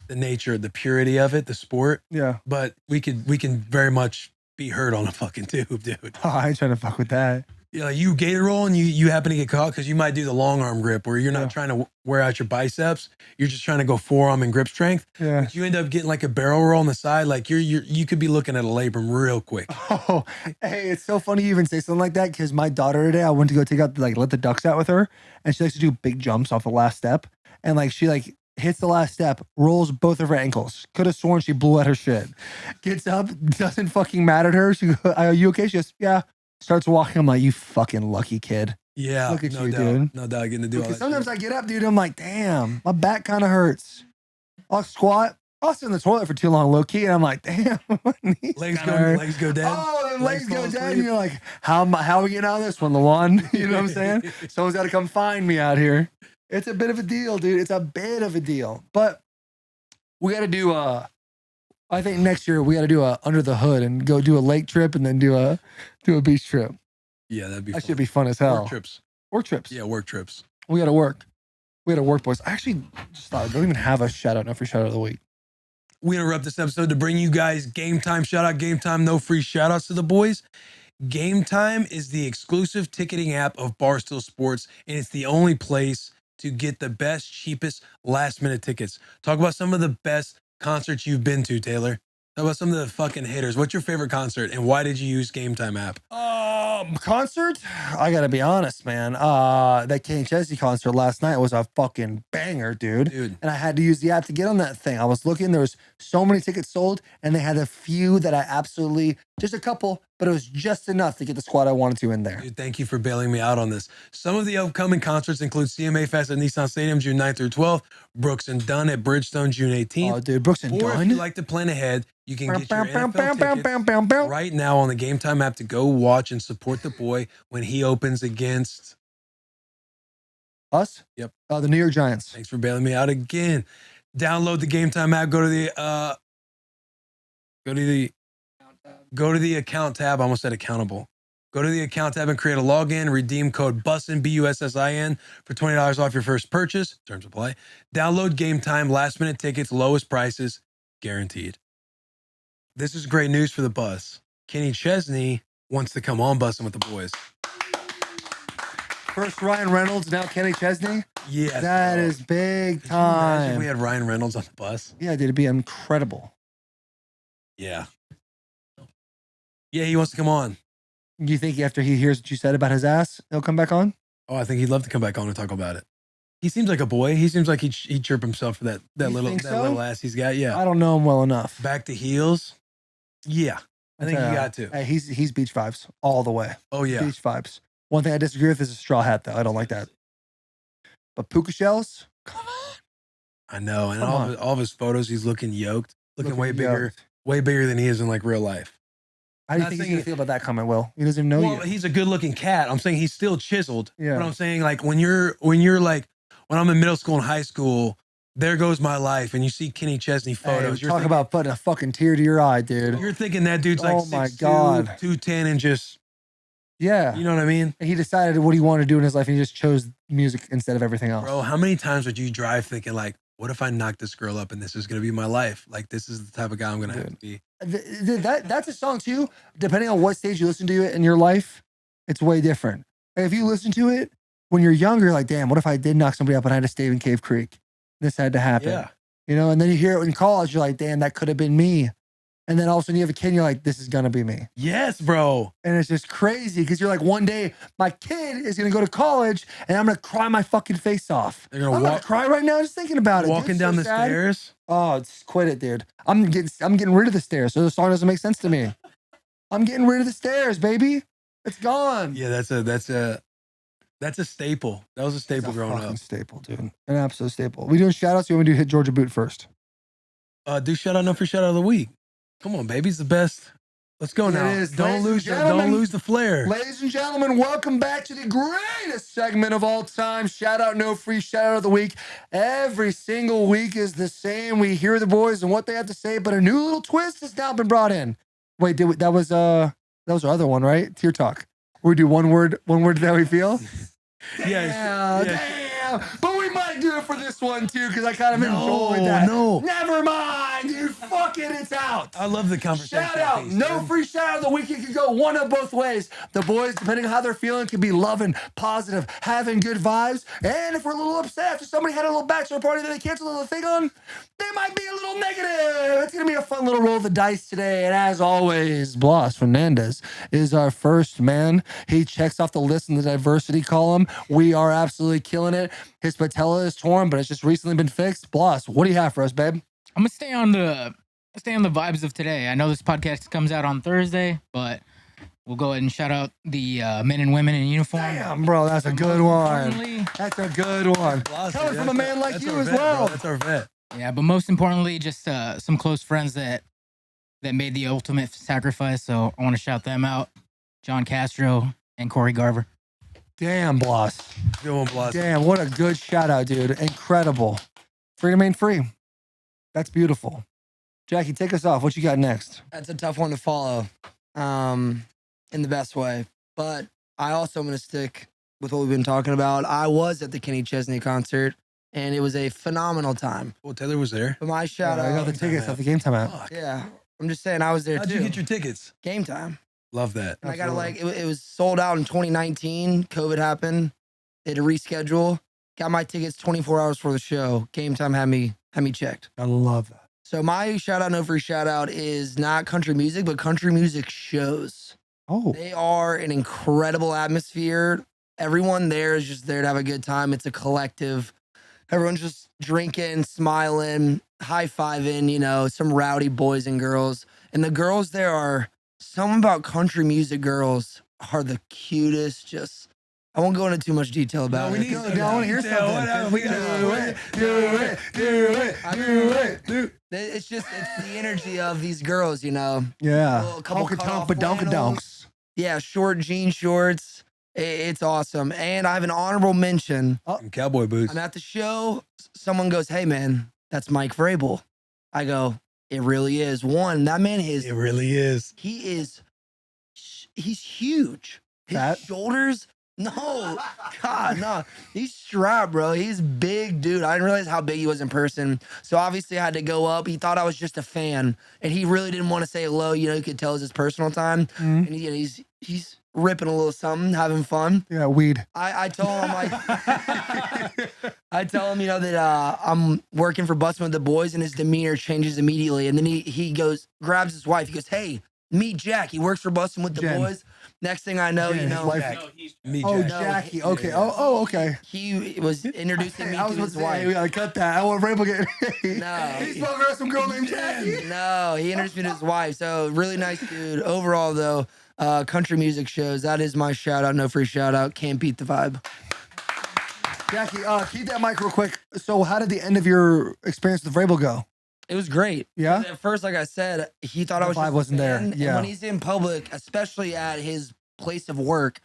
the nature, the purity of it, the sport. Yeah. But we can very much be hurt on a fucking tube, dude. Oh, I ain't trying to fuck with that. Yeah, like you gator roll and you happen to get caught because you might do the long arm grip where you're not trying to wear out your biceps. You're just trying to go forearm and grip strength. Yeah. But you end up getting like a barrel roll on the side. Like you could be looking at a labrum real quick. Oh, hey, it's so funny you even say something like that because my daughter today, I went to go take out let the ducks out with her, and she likes to do big jumps off the last step, and like she hits the last step, rolls both of her ankles. Could have sworn she blew at her shit. Gets up, doesn't fucking matter to her. She goes, "Are you okay?" She goes, "Yeah." Starts walking. I'm like, "You fucking lucky kid." Yeah, look at no you, doubt. dude. No doubt getting to do all that. Because sometimes shit. I get up, dude. I'm like, "Damn, my back kind of hurts." I'll squat. I'll sit in the toilet for too long, low key, and I'm like, "Damn, my knees legs hurt." go dead. Oh, then legs go dead. And you're like, how are we getting out of this one, Lawan? You know what I'm saying? Someone's got to come find me out here. It's a bit of a deal, dude. It's a bit of a deal. But we got to do I think next year we got to do a under the hood and go do a lake trip and then do a beach trip. Yeah, that'd be. That fun. should be fun as hell. Work trips. Yeah, work trips. We got to work. We got to work, boys. I actually just thought we don't even have a shout out, no free shout out of the week. We interrupt this episode to bring you guys Game Time shout out. Game Time, no free shout outs to the boys. Game Time is the exclusive ticketing app of Barstool Sports, and it's the only place to get the best, cheapest last minute tickets. Talk about some of the best concerts you've been to, Taylor. Talk about some of the fucking hitters. What's your favorite concert, and why did you use Game Time app? Concert? I gotta be honest, man. That Kenny Chesney concert last night was a fucking banger, dude. And I had to use the app to get on that thing. I was looking, there was so many tickets sold, and they had a few that I absolutely, just a couple, but it was just enough to get the squad I wanted to in there. Dude, thank you for bailing me out on this. Some of the upcoming concerts include CMA Fest at Nissan Stadium, June 9th through 12th, Brooks and Dunn at Bridgestone, June 18th. Oh, dude, Brooks and Or Dunn? if you like to plan ahead, you can get your NFL tickets right now on the Game Time app to go watch and support the boy when he opens against us. Yep. The New York Giants. Thanks for bailing me out again. Download the Game Time app. Go to the account tab. I almost said accountable. Go to the account tab and create a login. Redeem code Bussin, BUSSIN, for $20 off your first purchase. Terms apply. Download Game Time. Last minute tickets, lowest prices, guaranteed. This is great news for the bus. Kenny Chesney wants to come on Bussin' with the boys. First Ryan Reynolds, now Kenny Chesney. Yes, that is big time. Imagine we had Ryan Reynolds on the bus. Yeah, dude, it'd be incredible. Yeah. Yeah, he wants to come on. Do you think after he hears what you said about his ass, he'll come back on? Oh, I think he'd love to come back on and talk about it. He seems like a boy. He seems like he'd chirp himself for that You little think that so? little ass he's got. Yeah. I don't know him well enough. Back to heels. Yeah. I think you got to. Hey, he's beach vibes all the way. Oh yeah. Beach vibes. One thing I disagree with is a straw hat, though. I don't like that. But puka shells? Come on. I know. And Come on. all of his photos, he's looking yoked, looking way bigger, yoked. way bigger than he is in like real life. How do you Not think he's saying- going to feel about that comment, Will? He doesn't even know Well, you. he's a good looking cat. I'm saying he's still chiseled. Yeah. But I'm saying like when you're like when I'm in middle school and high school, there goes my life, and you see Kenny Chesney photos. Hey, talk about putting a fucking tear to your eye, dude. You're thinking that dude's like Oh my 6'2", God. 210, and just Yeah. you know what I mean, And he decided what he wanted to do in his life, and he just chose music instead of everything else. bro. How many times would you drive thinking like, what if I knock this girl up and this is gonna be my life? Like this is the type of guy I'm gonna have to be. That's a song too. Depending on what stage you listen to it in your life, it's way different. Like, if you listen to it when you're younger, you're like, damn, what if I did knock somebody up and I had to stay in Cave Creek? This had to happen. Yeah. You know, and then you hear it in college, you're like, damn, that could have been me. And then all of a sudden you have a kid and you're like, this is gonna be me. Yes, bro. And it's just crazy because you're like, one day my kid is gonna go to college and I'm gonna cry my fucking face off. They're gonna I'm gonna walk cry right now just thinking about it. dude. walking It's down so the sad. stairs. Oh, just quit it, dude. I'm getting rid of the stairs, so the song doesn't make sense to me. I'm getting rid of the stairs, baby. It's gone. Yeah, that's a staple. That was a staple It's a growing fucking up. staple, dude. An absolute staple. We doing shout outs? You want me to do hit Georgia Boot first? Do shout out, no free shout out of the week. Come on, baby, it's the best. Let's go It now. is. Don't Ladies and don't gentlemen. lose the flair. Ladies and gentlemen, welcome back to the greatest segment of all time. Shout out, no free shout out of the week. Every single week is the same. We hear the boys and what they have to say, but a new little twist has now been brought in. Wait, that was our other one, right? Tear talk. We do one word that we feel. Yeah, Damn. But we might do it for this one too, because I kind of No, enjoyed that. no. Never mind, dude. Fuck it, it's out. I love the conversation. Shout out. piece, No dude. free shout out of the week. It could go one of both ways. The boys, depending on how they're feeling, could be loving, positive, having good vibes. And if we're a little upset after somebody had a little bachelor party that they canceled the thing on, they might be a little negative. It's going to be a fun little roll of the dice today. And as always, Blas Fernandez is our first man. He checks off the list in the diversity column. We are absolutely killing it. His patella is torn, but it's just recently been fixed. Blas, what do you have for us, babe? I'm gonna stay on the vibes of today. I know this podcast comes out on Thursday, but we'll go ahead and shout out the men and women in uniform. Damn, bro, that's a good one. Importantly- That's a good one. Blasi, Coming from a that's man like that's you our as vet, bro. well. That's our vet. Yeah, but most importantly, just some close friends that made the ultimate sacrifice. So I want to shout them out: John Castro and Corey Garver. Damn, Blas. Good one, Blasi. Damn, what a good shout out, dude. Incredible. Free to remain free. That's beautiful. Jackie, take us off. What you got next? That's a tough one to follow, in the best way. But I also am going to stick with what we've been talking about. I was at the Kenny Chesney concert, and it was a phenomenal time. Well, Taylor was there. But my shout I got out, the tickets at the game time out. Fuck. yeah, I'm just saying I was there How'd too. you get your tickets? Game time. Love that. And I got to Absolutely. it was sold out in 2019. COVID happened. They had to reschedule. Got my tickets 24 hours before the show. Game time had me checked. I love that. So my shout out, no free shout out, is not country music, but country music shows. Oh, They are an incredible atmosphere. Everyone there is just there to have a good time. It's a collective. Everyone's just drinking, smiling, high-fiving, some rowdy boys and girls. And the girls there are, something about country music girls are the cutest. Just, I won't go into too much detail about No, it. we need I wanna hear detail. something. Whatever. We gotta do it. It's the energy of these girls, Yeah. A couple Honky cut-off tonk badonka flannels. donks. Yeah, short jean shorts. It's awesome. And I have an honorable mention. Some cowboy boots. I'm at the show. Someone goes, "Hey, man, that's Mike Vrabel." I go, "It really is." One, that man is, It really is. he's huge. His Fat? shoulders, no, God, no. He's strapped, bro. He's big, dude. I didn't realize how big he was in person. So obviously I had to go up. He thought I was just a fan, and he really didn't want to say hello. You could tell it's his personal time. Mhm. And he's ripping a little something, having fun. Yeah, weed. I told him I tell him that I'm working for Bussin with the boys, and his demeanor changes immediately. And then he grabs his wife. He goes, "Hey, Meet Jack. He works for Bussin with the Jen. boys. Next thing I know, Jen, you his know, wife. Me, Oh, Jack. Jackie. Okay. Oh, okay. he was introducing me I to was about his to say, hey, we wife. gotta cut that. I want Rabel getting. No. He's fucking around some girl named Jackie. No, he introduced me to his wife. So really nice dude. Overall, though, country music shows. That is my shout out. No free shout out. Can't beat the vibe. Jackie, keep that mic real quick. So, how did the end of your experience with Rabel go? It was great. Yeah? At first, like I said, he thought The I was vibe just a wasn't there. fan, Yeah. And when he's in public, especially at his place of work,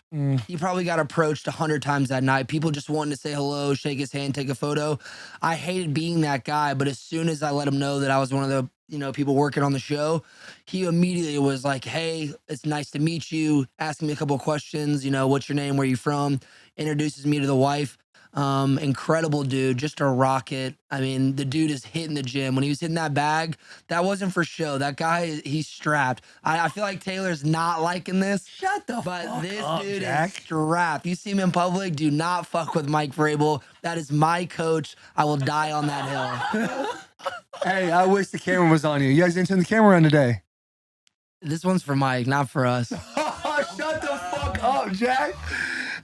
he probably got approached 100 times that night. People just wanted to say hello, shake his hand, take a photo. I hated being that guy, but as soon as I let him know that I was one of the people working on the show, he immediately was like, "Hey, it's nice to meet you." Asking me a couple of questions. What's your name? Where you from? Introduces me to the wife. Incredible dude, just a rocket. I mean, the dude is hitting the gym. When he was hitting that bag, that wasn't for show. That guy, he's strapped. I feel like Taylor's not liking this. Shut the But fuck this up, dude Jack. is strapped. You see him in public, do not fuck with Mike Vrabel. That is my coach. I will die on that hill. Hey, I wish the camera was on you. You guys didn't turn the camera on today. This one's for Mike, not for us. Shut the fuck up, Jack.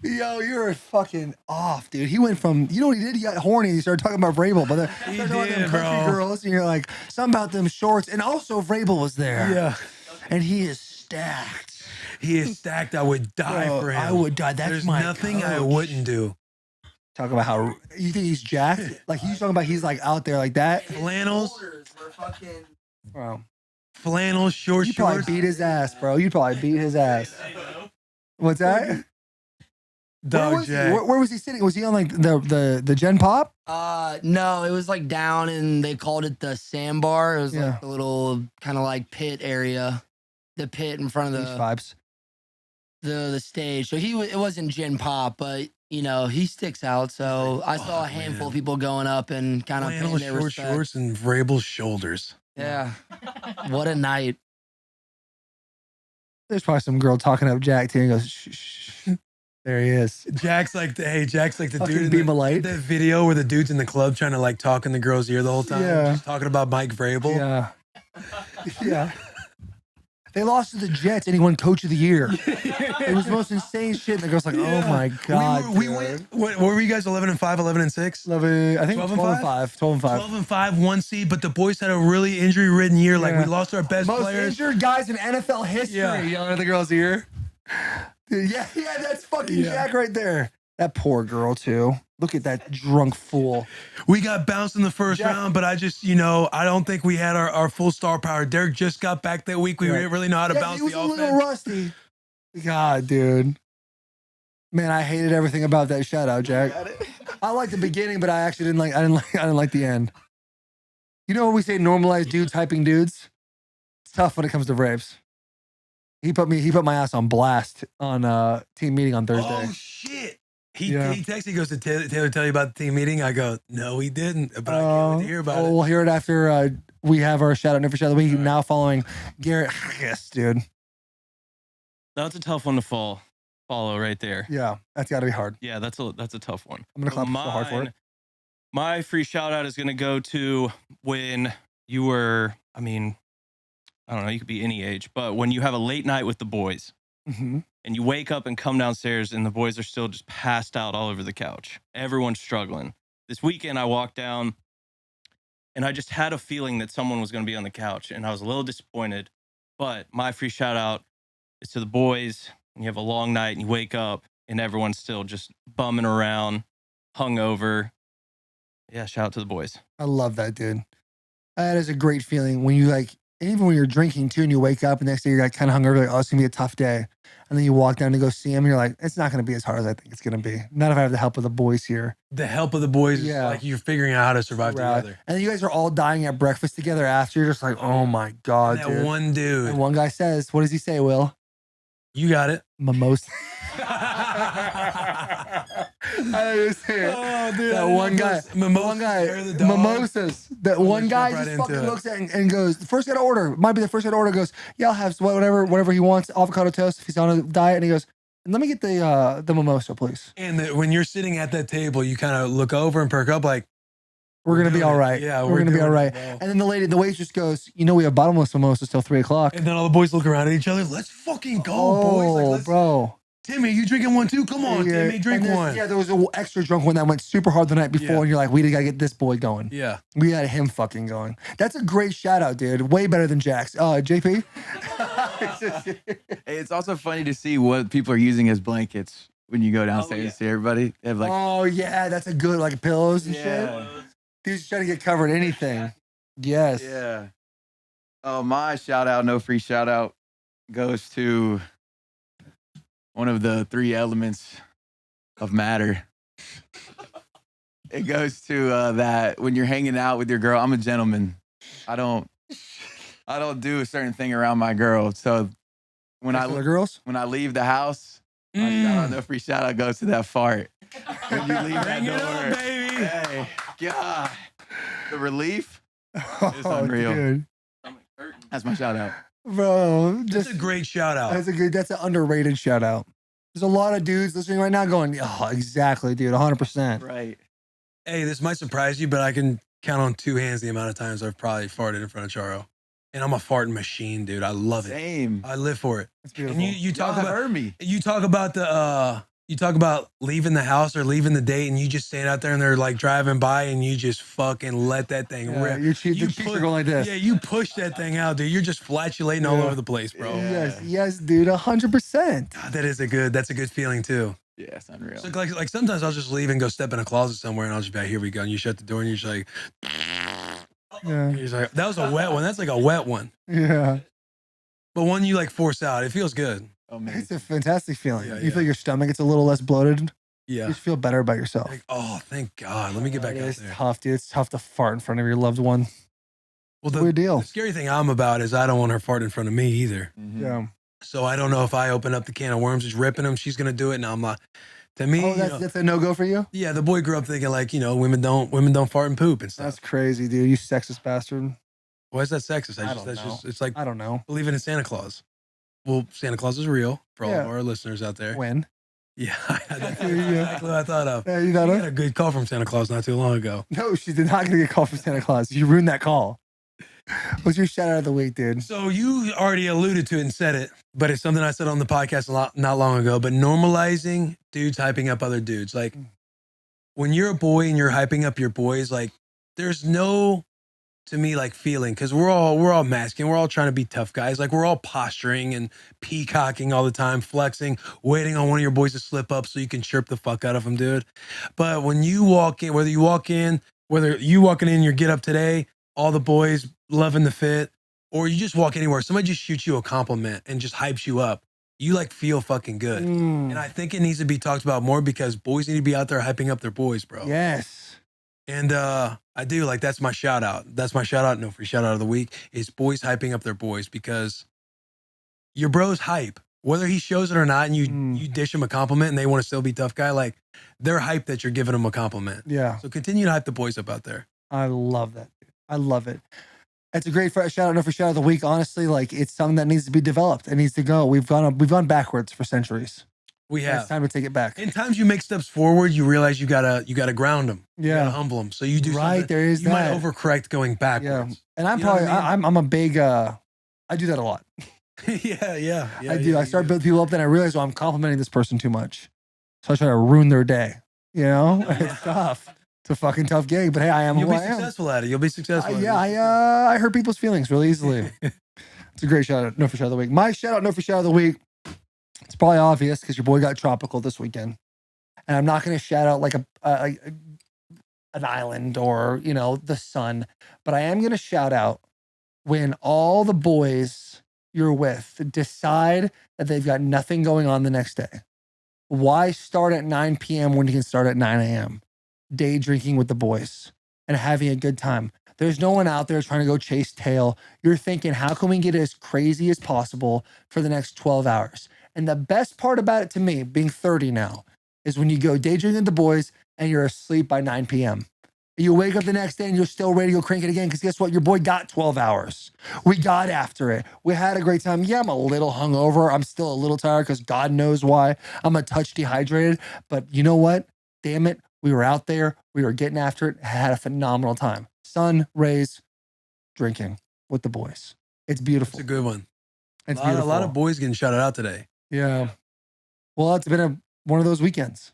Yo, you're fucking off, dude. He went from, you know what he did? He got horny. He started talking about Vrabel, but He started talking about did, them country bro. girls, and you're like, something about them shorts. And also, Vrabel was there. Yeah. And he is stacked. He is stacked. I would die Bro, for him. I would die. That's There's my nothing I coach. wouldn't do. Talk about how you think he's jacked. Like he's talking about he's like out there like that. Flannels, Bro, flannels, short you probably shorts. beat his ass, bro. You probably beat his ass. What's that? Dog Jack. Where was he sitting? Was he on like the Gen Pop? No, it was like down and they called it the sandbar. It was Yeah. like the little kind of like pit area. The pit in front of These vibes. the stage. So it wasn't Gen Pop, but he sticks out. So I saw a handful of people going up and kind of paying Flannel, their short respect. shorts, and Vrabel's shoulders. Yeah. What a night. There's probably some girl talking up Jack too and goes, shh, shh. There he is. Jack's like the Fucking dude in beam of light. that video where the dude's in the club trying to like talk in the girl's ear the whole time. Yeah. Just talking about Mike Vrabel. Yeah. Yeah. They lost to the Jets and he won Coach of the Year. It was the most insane shit. And the girl's like, oh my God. We went. What were you guys? 11-5, 11-6. 11, I think 12 12 and and 5. 12 and 5. 12-5, 1 seed. But the boys had a really injury-ridden year. Like Yeah. we lost our best Most players. injured guys in NFL history, Yeah. yelling at the girl's ear. Dude, yeah, that's fucking Jack right there. That poor girl, too. Look at that drunk fool. We got bounced in the first Jack- round, but I just, I don't think we had our full star power. Derek just got back that week. We Right. didn't really know how to Yeah, bounce he was the a offense. little rusty. God, dude. Man, I hated everything about that shout out, Jack. I liked the beginning, but I actually I didn't like the end. You know when we say normalize dudes hyping dudes? It's tough when it comes to rapes. He put my ass on blast on team meeting on Thursday. Oh shit! He Yeah. texted. He goes, "Did Taylor tell you about the team meeting?" I go, "No, he didn't." But I can't wait to hear about it. We'll hear it after we have our shout out, never shout out of the week. Now following Garrett. Yes, dude. That's a tough one to follow right there. Yeah, that's got to be hard. Yeah, that's a tough one. I'm gonna clap so hard for it. My free shout out is gonna go to when you were, I don't know, you could be any age, but when you have a late night with the boys Mm-hmm. and you wake up and come downstairs and the boys are still just passed out all over the couch. Everyone's struggling. This weekend I walked down and I just had a feeling that someone was gonna be on the couch and I was a little disappointed. But my free shout out is to the boys. And you have a long night and you wake up and everyone's still just bumming around, hungover. Yeah, shout out to the boys. I love that, dude. That is a great feeling when you and even when you're drinking too and you wake up and next day you're like kind of hungover, like, oh, it's gonna be a tough day. And then you walk down to go see him and you're like, it's not gonna be as hard as I think it's gonna be. Not if I have the help of the boys here. The help of the boys Yeah. is like you're figuring out how to survive Right. together. And then you guys are all dying at breakfast together after. You're just like, oh my God, That dude. one dude, And one guy says, what does he say, Will? you got it. Mimosa. I understand. Oh, dude, That one guy, mimosas. That I'm one gonna guy jump right just into fucking it. looks at it and goes, the first guy to order, might be the first guy to order, goes, yeah, I'll have whatever he wants, avocado toast if he's on a diet. And he goes, and let me get the mimosa, please. And when you're sitting at that table, you kind of look over and perk up like, We're gonna be doing all it. right. Yeah, we're gonna be doing all it, right. bro. And then the waitress goes, we have bottomless mimosas till 3 o'clock. And then all the boys look around at each other. Let's fucking go, boys. Like, let's, bro. Timmy, you drinking one too? Come on, Timmy, drink one. Yeah, there was an extra drunk one that went super hard the night before, and you're like, we gotta get this boy going. Yeah. We got him fucking going. That's a great shout out, dude. Way better than Jack's. JP? Hey, it's also funny to see what people are using as blankets when you go downstairs and see everybody. They have like, oh, yeah, that's a good, like, pillows and shit. yeah, Dude's trying to get covered anything. Yes. yeah. Oh, my shout out, no free shout out, goes to one of the 3 elements of matter. It goes to that when you're hanging out with your girl. I'm a gentleman. I don't do a certain thing around my girl. So when The girls? I leave the house, my shout out, no free shout out goes to that fart. When you leave that Bring it door, on, baby. hey, God, the relief. It's unreal. Dude. That's my shout out. Bro, That's a great shout out. that's an underrated shout out. There's a lot of dudes listening right now going, oh, exactly, dude, 100%. Right. Hey, this might surprise you, but I can count on 2 hands the amount of times I've probably farted in front of Charo. And I'm a farting machine, dude. I love it. Same. I live for it. It's beautiful. And you talk Y'all have about heard me. you talk about leaving the house or leaving the date, and you just stand out there and they're like driving by, and you just fucking let that thing rip. the cheeks are going like this. Yeah, you push that thing out, dude. You're just flatulating all over the place, bro. Yeah. Yes, dude, 100%. God, that's a good feeling too. Yeah, it's unreal. So like sometimes I'll just leave and go step in a closet somewhere, and I'll just be like, here we go. And you shut the door, and you're just like, Yeah. he's like, that was a wet one. That's like a wet one. Yeah. But one you like force out, it feels good. Oh, man. It's a fantastic feeling. Yeah, you yeah. feel your stomach gets a little less bloated. You Yeah. just feel better about yourself. Like, oh, thank God. Let me get back out It's there. tough, dude. It's tough to fart in front of your loved one. Well, Weird deal. the scary thing I'm about is I don't want her fart in front of me either. Mhm. Yeah. So I don't know if I open up the can of worms, just ripping them, she's gonna do it. And I'm like, to me, Oh, that's a no-go for you? yeah, the boy grew up thinking like, women don't fart and poop and stuff. That's crazy, dude. You sexist bastard. Why is that sexist? I don't know. It's like I don't know. believing in Santa Claus. Well, Santa Claus is real for all Yeah. of our listeners out there. When? Yeah, that's Yeah. exactly what I thought of. You I thought got of? a good call from Santa Claus not too long ago. No, she did not get a call from Santa Claus. You ruined that call. What's your shout out of the week, dude? So you already alluded to it and said it, but it's something I said on the podcast not long ago. But normalizing dudes hyping up other dudes, like when you're a boy and you're hyping up your boys, like there's no, to me, like feeling, because we're all masking, we're all trying to be tough guys, like we're all posturing and peacocking all the time, flexing, waiting on one of your boys to slip up so you can chirp the fuck out of them, dude. But when you walk in, whether you walking in your get up today, all the boys loving the fit, or you just walk anywhere, somebody just shoots you a compliment and just hypes you up, you like feel fucking good. And I think it needs to be talked about more because boys need to be out there hyping up their boys, bro. Yes. And I do, like, that's my shout out. That's my shout out. No free shout out of the week is boys hyping up their boys, because your bro's hype, whether he shows it or not, and you dish him a compliment and they want to still be tough guy, like they're hyped that you're giving them a compliment. Yeah. So continue to hype the boys up out there. I love that, dude. I love it. It's a great shout out, no for shout out of the week. Honestly, like it's something that needs to be developed. It needs to go. We've gone backwards for centuries. We It's have. time to take it back. In times you make steps forward, you realize you gotta ground them. You gotta Yeah. humble them. So you do Right, something. there is you that. might overcorrect going Yeah. backwards. And I'm You know what probably I mean? I'm a big I do that a lot. Yeah. I do. I start building people up, then I realize, I'm complimenting this person too much. So I try to ruin their day. You know? It's tough. It's a fucking tough gig, but hey, I am You'll who be I am. successful at it. You'll be successful. at it. I hurt people's feelings really easily. It's a great shout out, no for shout out of the week. My shout out, no for shout out of the week. It's probably obvious because your boy got tropical this weekend, and I'm not going to shout out like an island or the sun, but I am going to shout out when all the boys you're with decide that they've got nothing going on the next day. Why start at 9 p.m. when you can start at 9 a.m.? Day drinking with the boys and having a good time. There's no one out there trying to go chase tail. You're thinking, how can we get as crazy as possible for the next 12 hours? And the best part about it to me, being 30 now, is when you go day drinking with the boys and you're asleep by 9 p.m. You wake up the next day and you're still ready to go crank it again, because guess what? Your boy got 12 hours. We got after it. We had a great time. Yeah, I'm a little hungover. I'm still a little tired because God knows why. I'm a touch dehydrated. But you know what? Damn it. We were out there. We were getting after it. Had a phenomenal time. Sun, rays, drinking with the boys. It's beautiful. It's a good one. It's A beautiful. lot of boys getting shouted out today. Yeah. Well, it's been one of those weekends.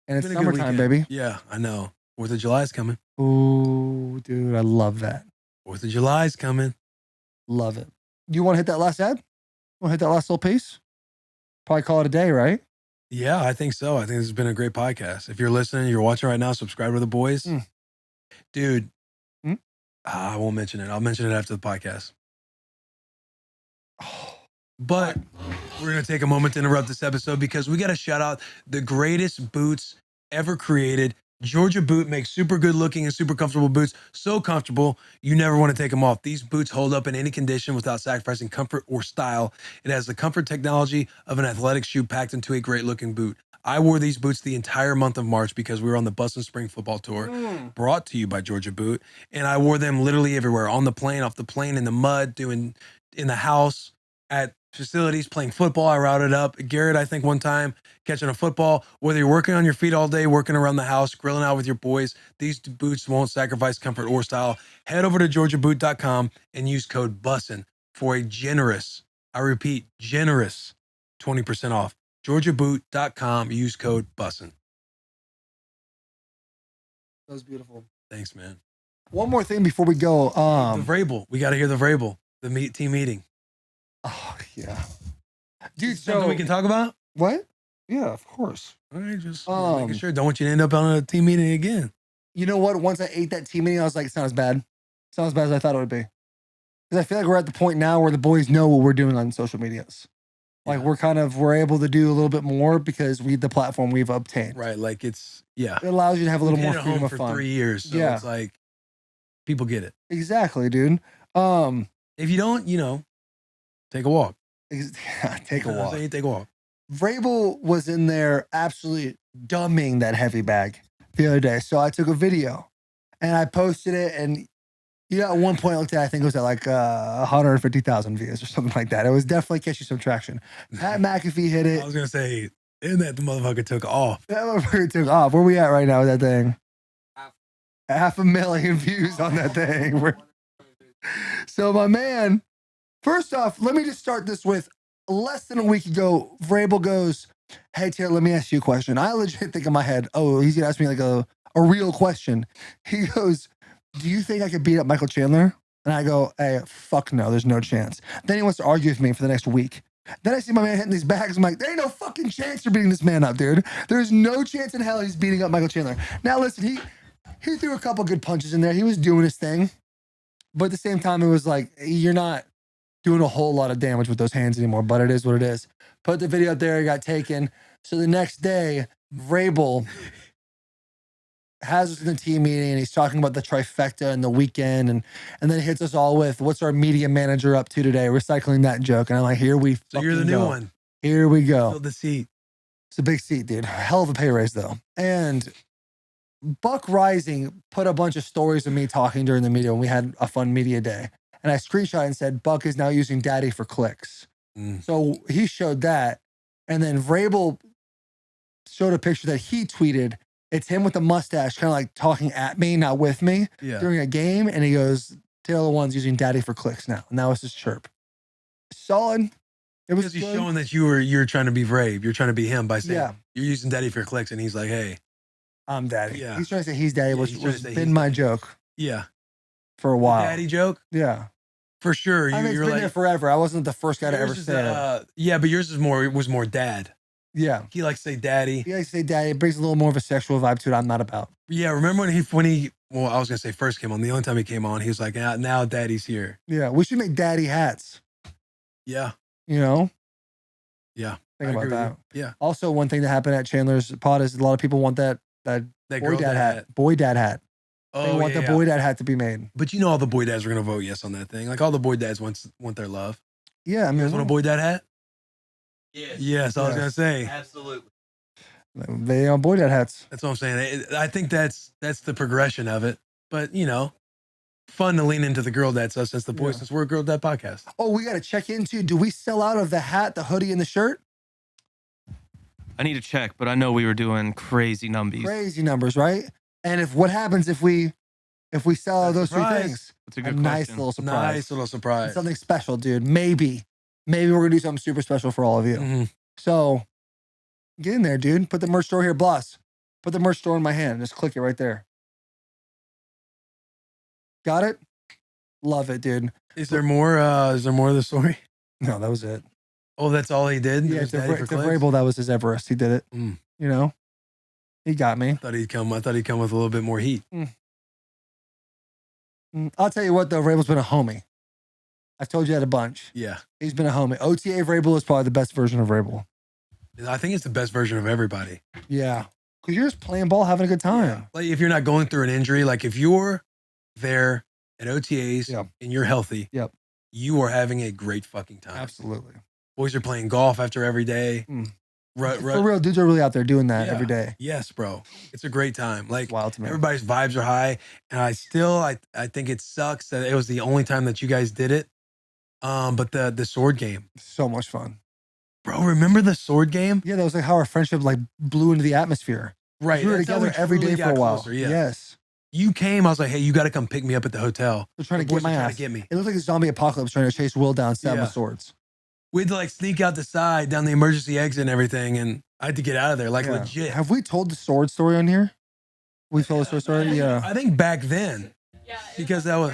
And it's been a good summertime, weekend. baby. Yeah, I know. 4th of July is coming. Ooh, dude, I love that. 4th of July is coming. Love it. You want to hit that last ad? Want to hit that last little piece? Probably call it a day, right? Yeah, I think so. I think this has been a great podcast. If you're listening, you're watching right now, subscribe to the boys. Dude, I won't mention it. I'll mention it after the podcast. But we're going to take a moment to interrupt this episode because we got to shout out the greatest boots ever created. Georgia Boot makes super good looking and super comfortable boots. So comfortable, you never want to take them off. These boots hold up in any condition without sacrificing comfort or style. It has the comfort technology of an athletic shoe packed into a great looking boot. I wore these boots the entire month of March because we were on the Bussin Spring Football Tour, brought to you by Georgia Boot. And I wore them literally everywhere, on the plane, off the plane, in the mud, doing in the house, at facilities, playing football. I routed up Garrett, I think one time, catching a football. Whether you're working on your feet all day, working around the house, grilling out with your boys, these boots won't sacrifice comfort or style. Head over to georgiaboot.com and use code BUSSIN for a generous, I repeat, generous 20% off. georgiaboot.com, use code BUSSIN. That was beautiful. Thanks, man. One more thing before we go. The Vrabel. We got to hear the Vrabel, the team meeting. Oh, yeah. Dude, Something we can talk about? What? Yeah, of course. All right, just making sure. Don't want you to end up on a team meeting again. You know what? Once I ate that team meeting, I was like, it's not as bad. It's not as bad as I thought it would be. Because I feel like we're at the point now where the boys know what we're doing on social medias. Like we're able to do a little bit more because the platform we've obtained. Right, like it allows you to have a little more hit freedom home of for fun. 3 years, so it's like people get it. Exactly, dude. If you don't, take a walk. Take a walk. Take a walk. Vrabel was in there absolutely dumbing that heavy bag the other day. So I took a video and I posted it. And, at one point I looked at it, I think it was at like 150,000 views or something like that. It was definitely catching some traction. Pat McAfee hit it. I was going to say, isn't that the motherfucker took off? That motherfucker took off. Where we at right now with that thing? 500,000 views on that thing. So my man, first off, let me just start this with less than a week ago, Vrabel goes, hey, Taylor, let me ask you a question. I legit think in my head, oh, he's going to ask me like a real question. He goes, do you think I could beat up Michael Chandler? And I go, hey, fuck no, there's no chance. Then he wants to argue with me for the next week. Then I see my man hitting these bags. I'm like, there ain't no fucking chance you're beating this man up, dude. There's no chance in hell he's beating up Michael Chandler. Now, listen, he threw a couple good punches in there. He was doing his thing. But at the same time, it was like, you're not doing a whole lot of damage with those hands anymore, but it is what it is. Put the video up there, it got taken. So the next day, Vrabel has us in the team meeting and he's talking about the trifecta and the weekend and then he hits us all with, what's our media manager up to today? Recycling that joke. And I'm like, here we So you're the new one. Here we go. Fill the seat. It's a big seat, dude. Hell of a pay raise, though. And Buck Rising put a bunch of stories of me talking during the media when we had a fun media day. And I screenshot and said, Buck is now using daddy for clicks. So he showed that. And then Vrabel showed a picture that he tweeted. It's him with the mustache, kind of like talking at me, not with me, during a game. And he goes, Taylor One's using daddy for clicks now. And that was his chirp. Solid. It was because he's showing that you're trying to be brave. You're trying to be him by saying you're using daddy for clicks. And he's like, hey, I'm daddy. Yeah. He's trying to say he's daddy, which has he's been my daddy. joke Yeah. for a while. Daddy joke? Yeah. For sure. I mean, it's you're been like, there forever. I wasn't the first guy to ever yours is, say it. yeah, but yours was more dad. Yeah. He likes to say daddy. He likes to say daddy. It brings a little more of a sexual vibe to it. I'm not about. Yeah. Remember when he well, I was going to say first came on. The only time he came on, he was like, now daddy's here. Yeah. We should make daddy hats. Yeah. You know? Yeah. Think about that. Yeah. Also, one thing that happened at Chandler's pod is a lot of people want that boy dad hat. Boy dad hat. Oh, they want the boy dad hat to be made. But all the boy dads are going to vote yes on that thing. Like all the boy dads want their love. Yeah. I You mean, guys want a boy dad hat? Yes. Yes, I was going to say. Absolutely. they are boy dad hats. That's what I'm saying. I think that's the progression of it. But, fun to lean into the girl dad stuff since we're a girl dad podcast. Oh, we got to check into, do we sell out of the hat, the hoodie, and the shirt? I need to check, but I know we were doing crazy numbies. Crazy numbers, right? And what happens if we sell those three Surprise. things? That's a good nice question. little surprise. Nice little surprise. Something special, dude. Maybe we're gonna do something super special for all of you. Mhm. So get in there, dude. Put the merch store here, Bloss. Put the merch store in my hand. Just click it right there. Got it? Love it, dude. Is there more? Is there more of the story? No, that was it. Oh, that's all he did. Yeah, It was to Daddy for clicks? Vrabel, that was his Everest. He did it. Mm. You know, he got me. I thought he'd come with a little bit more heat. I'll tell you what, though, Vrabel's been a homie. I've told you that a bunch. Yeah, He's been a homie. OTA Vrabel is probably the best version of Vrabel. I think it's the best version of everybody. Yeah, because you're just playing ball, having a good time. Like if you're not going through an injury, like if you're there at OTAs Yep. and you're healthy, Yep. you are having a great fucking time. Absolutely. Boys are playing golf after every day. For real, dudes are really out there doing that Yeah. every day. Yes, bro. It's a great time. Like It's wild to me. everybody's vibes are high, and I think it sucks that it was the only time that you guys did it. But the sword game, So much fun. bro. Remember the sword game? Yeah, that was like how our friendship like blew into the atmosphere. Right. We were that's how together every truly day for got a while. closer, yeah. Yes. You came. I was like, hey, you got to come pick me up at the hotel. They're trying to The boys get my are trying ass. to get me. It looked like a zombie apocalypse trying to chase Will down, stab Yeah. with swords. We had to like sneak out the side down the emergency exit and everything, and I had to get out of there like Yeah. legit. Have we told the sword story on here? We told the sword story? Yeah. I think back then, because that was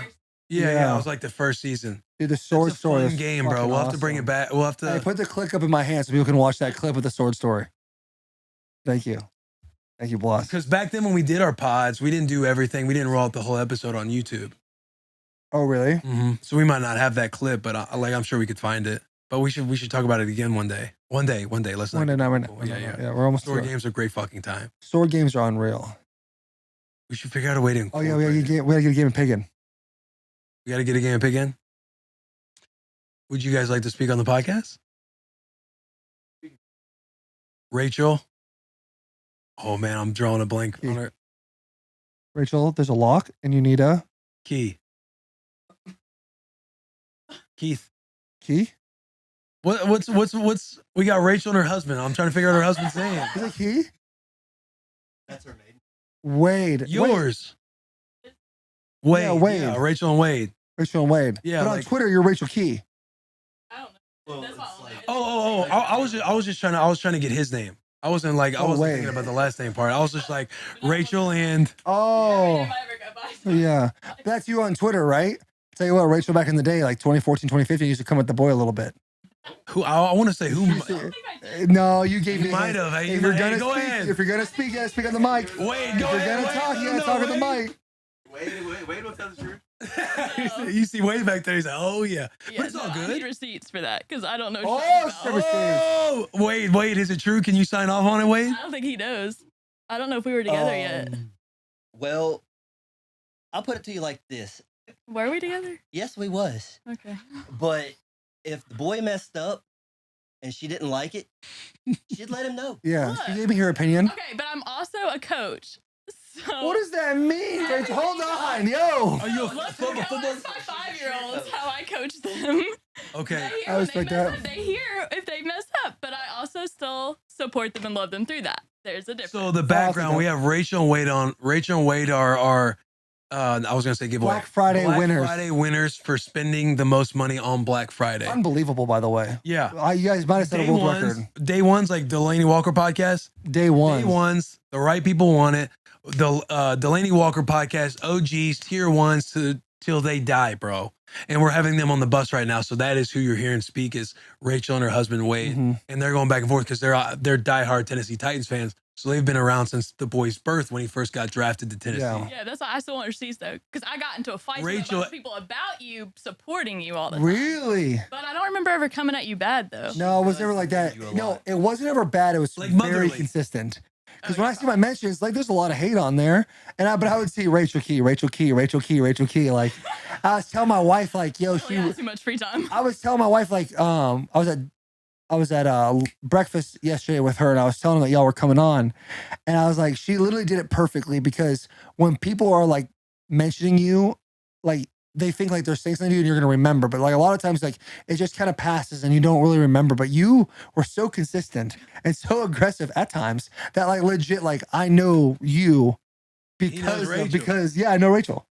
yeah, it was like the first season. Dude, the sword It's a story fun is game, bro. fucking We'll have to bring it awesome. back. We'll have to. Hey, put the clip up in my hand so people can watch that clip with the sword story. Thank you. Thank you, Bloss. Because back then when we did our pods, we didn't do everything. We didn't roll out the whole episode on YouTube. Oh, really? So we might not have that clip, but I'm sure we could find it. But we should talk about it again one day. One day. Let's not. One day, no, we're not. Yeah. We're almost Sword through. games are a great fucking time. Sword games are unreal. We should figure out a way to. Oh, yeah, we incorporate it. gotta get a game of pig in. We got to get a game of pig in. Would you guys like to speak on the podcast? Rachel. Oh man, I'm drawing a blank on her. Rachel, there's a lock and you need a Keith. key. What's we got Rachel and her husband. I'm trying to figure out her husband's name. Is it key? That's her maiden. Wade. Wade. Yours. Wade. Yeah, Wade. Yeah, Rachel and Wade. Rachel and Wade. Yeah, But on like- Twitter, you're Rachel Key. I don't know. Well, That's it's not like- I was just trying to get his name. I wasn't like I Oh, wasn't Wade. thinking about the last name part. I was just like Rachel and Oh, If I ever go by. yeah. That's you on Twitter, right? Tell you what, Rachel back in the day, like 2014, 2015, used to come at the boy a little bit. who I want to say who I don't think I did. No, you gave me. You might have. Hey, If you you're might- gonna hey, go speak, ahead. if you're gonna speak, you gotta speak on the mic. Wade. If Go you're ahead. gonna Wade. talk, you gotta No, talk on the Wade. mic. Wade will tell the truth. You see Wade back there. He's like, oh yeah, Yeah, but it's all no, I need good. receipts for that because I don't know. Oh, shit about Trevor it. Oh, Wade, is it true? Can you sign off on it, Wade? I don't think he knows. I don't know if we were together yet. Well, I'll put it to you like this. Were we together? Yes, we was. Okay. But if the boy messed up and she didn't like it, she'd let him know. Yeah, Look. she gave me her opinion. Okay, but I'm also a coach. So What does that mean, Rachel? Hold on, yo. Are you a Look, football? that's my 5-year-olds, how I coach them. Okay. They hear I when respect they mess that. up, They hear if they mess up, but I also still support them and love them through that. There's a difference. So the background, we have Rachel and Wade on. Rachel and Wade are I was gonna say giveaway. Black Friday winners. Black Friday winners for spending the most money on Black Friday. Unbelievable, by the way. Yeah. You guys might have set a world record. Day ones like Delaney Walker podcast. Day one. Day ones, the right people want it. The Delaney Walker podcast, OGs, tier ones till they die, bro. And we're having them on the bus right now. So that is who you're hearing speak is Rachel and her husband Wade, Mhm. and they're going back and forth because they're diehard Tennessee Titans fans. So they've been around since the boy's birth when he first got drafted to Tennessee. Yeah. Yeah, that's why I still want receipts though, because I got into a fight with a Rachel- bunch of people about you supporting you all the time. Really? But I don't remember ever coming at you bad though. No, it was never like that. You a No, lot. it wasn't ever bad. It was Like very motherly. consistent. Because Oh, when I see my mentions, like there's a lot of hate on there, but I would see Rachel Key. Like I was telling my wife, like, yo, Oh, she. yeah, too much free time. I was telling my wife, like, I was at breakfast yesterday with her, and I was telling her that y'all were coming on, and I was like, she literally did it perfectly because when people are like mentioning you, like they think like they're saying something to you and you're gonna remember. But like a lot of times, like it just kind of passes and you don't really remember. But you were so consistent and so aggressive at times that like legit, like I know you because I know Rachel.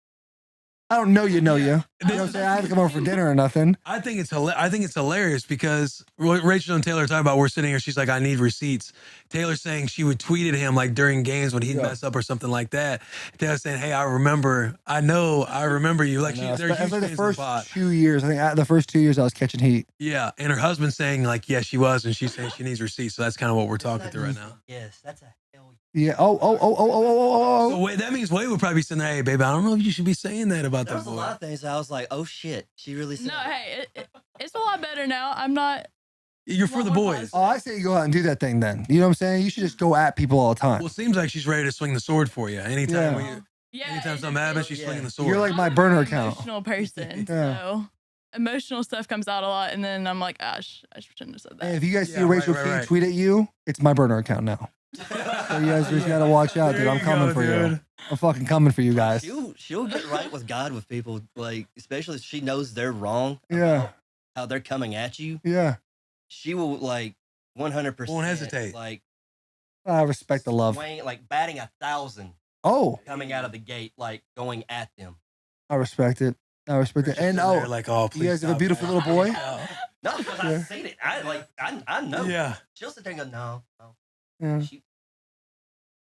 I don't know you. You know what I'm saying? I haven't come over for dinner or nothing. I think it's hilarious because what Rachel and Taylor are talking about, we're sitting here. She's like, I need receipts. Taylor's saying she would tweet at him like during games when he'd mess up or something like that. Taylor's saying, hey, I remember you. Like they're Like the huge first pot. 2 years, I think the first 2 years I was catching heat. Yeah, and her husband's saying like, yeah, she was, and she's saying she needs receipts. So that's kind of what we're talking through right now. Yes, that's a hell. Yeah. Oh. So wait, that means Wade would probably be saying, hey, baby, I don't know if you should be saying that about There that was a boy. lot of things I was like, oh shit, she really said. No, it. hey, it's a lot better now. I'm not. You're for the boys. Oh, I say you go out and do that thing then. You know what I'm saying? You should just go at people all the time. Well, it seems like she's ready to swing the sword for you. Anytime anytime something happens, she's swinging the sword. You're like my I'm a burner very account. Emotional person, Yeah. so emotional stuff comes out a lot, and then I'm like, gosh, I shouldn't have said that. Hey, if you guys see Yeah, Rachel right, King right. tweet at you, it's my burner account now. So you guys just gotta watch out, dude. There I'm you coming go, for you. dude. I'm fucking coming for you guys. She'll get right with God with people, like especially if she knows they're wrong. Yeah. about how they're coming at you. Yeah. She will like 100%. Won't hesitate. Like I respect the love. like batting 1,000 Oh, coming out of the gate, like going at them. I respect it. I respect it. And They're like, oh, please you guys have a stop beautiful that. little boy. No, because Yeah. I've seen it. I know. Yeah. She'll sit there and go, no. Yeah. She,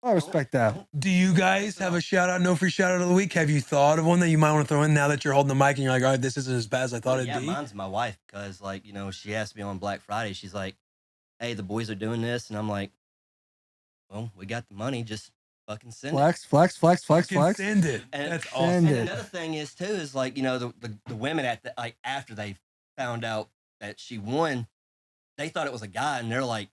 I respect that. Do you guys have a shout out, no free shout out of the week? Have you thought of one that you might want to throw in now that you're holding the mic and you're like, all right, this isn't as bad as I thought it'd be? mine's my wife because, like, you know, she asked me on Black Friday. She's like, hey, the boys are doing this. And I'm like, well, we got the money. Just fucking send it. Flex. Send it. And, That's Send awesome. it. and another thing is, too, is like, you know, the women at the, like, after they found out that she won, they thought it was a guy. And they're like,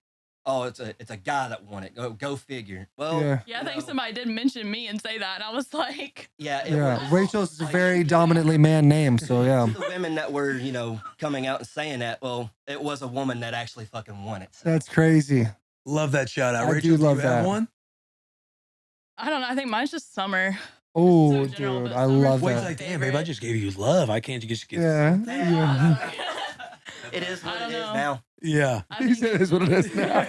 oh, it's a guy that won it. Go figure. Well, Yeah. Yeah, I think somebody did mention me and say that, and I was like, yeah. Yeah. Rachel's a very dominantly man name, so yeah. The women that were, you know, coming out and saying that, well, it was a woman that actually fucking won it. So. That's crazy. Love that shout out. I Rachel, do love you have that. one? I don't know. I think mine's just summer. Oh, So general, dude, but I summer's love Wade's that. like, damn, babe, I just gave you love. I can't just get. Yeah. It is what I don't it is know. now. Yeah. I He think said it's what it is now.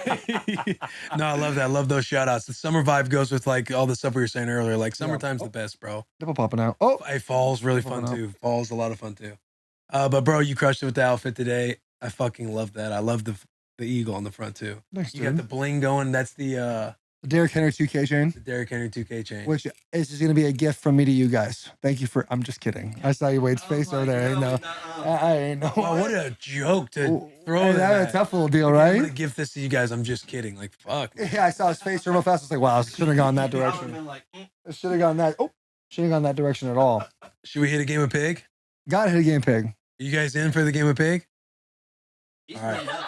No, I love that. I love those shout outs. The summer vibe goes with like all the stuff we were saying earlier. Like summertime's the best, bro. Nipple popping out. Oh, Hey, fall's really fun too. Fall's a lot of fun too. But bro, you crushed it with the outfit today. I fucking love that. I love the eagle on the front too. thanks, You got the dude. bling going. That's the Derrick Henry 2K chain, Derrick Henry 2K chain. which is just going to be a gift from me to you guys. Thank you for, I'm just kidding. I saw you Wade's face over there. I didn't know. I ain't know. Wow, what a joke to throw Hey, that. that's a tough little deal, I'm right? gonna gift this to you guys. I'm just kidding. Like fuck. Yeah, I saw his face real fast. I was like, wow, I should have gone that I would've direction. been like, I should have gone that. Oh, should have gone that direction at all. Should we hit a game of pig? Got to hit a game pig. You guys in for the game of pig? he's All right. playing up.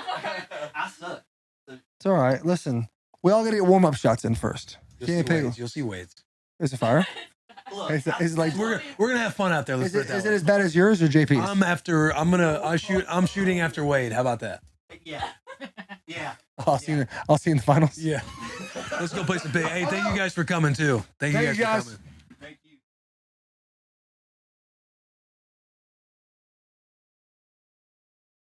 I suck. It's all right. Listen, we all got to get warm up shots in first. Game pig. You'll see Wade's. Is it fire? Look, Is it like? We're gonna have fun out there. Let's Is put it, it is that it way. as bad as yours or JP's? I'm shooting after Wade. How about that? yeah. Yeah. I'll see you in the finals. Yeah. Let's go play some pig. Hey, thank you guys for coming too. Thank you Thank guys you, for guys. coming.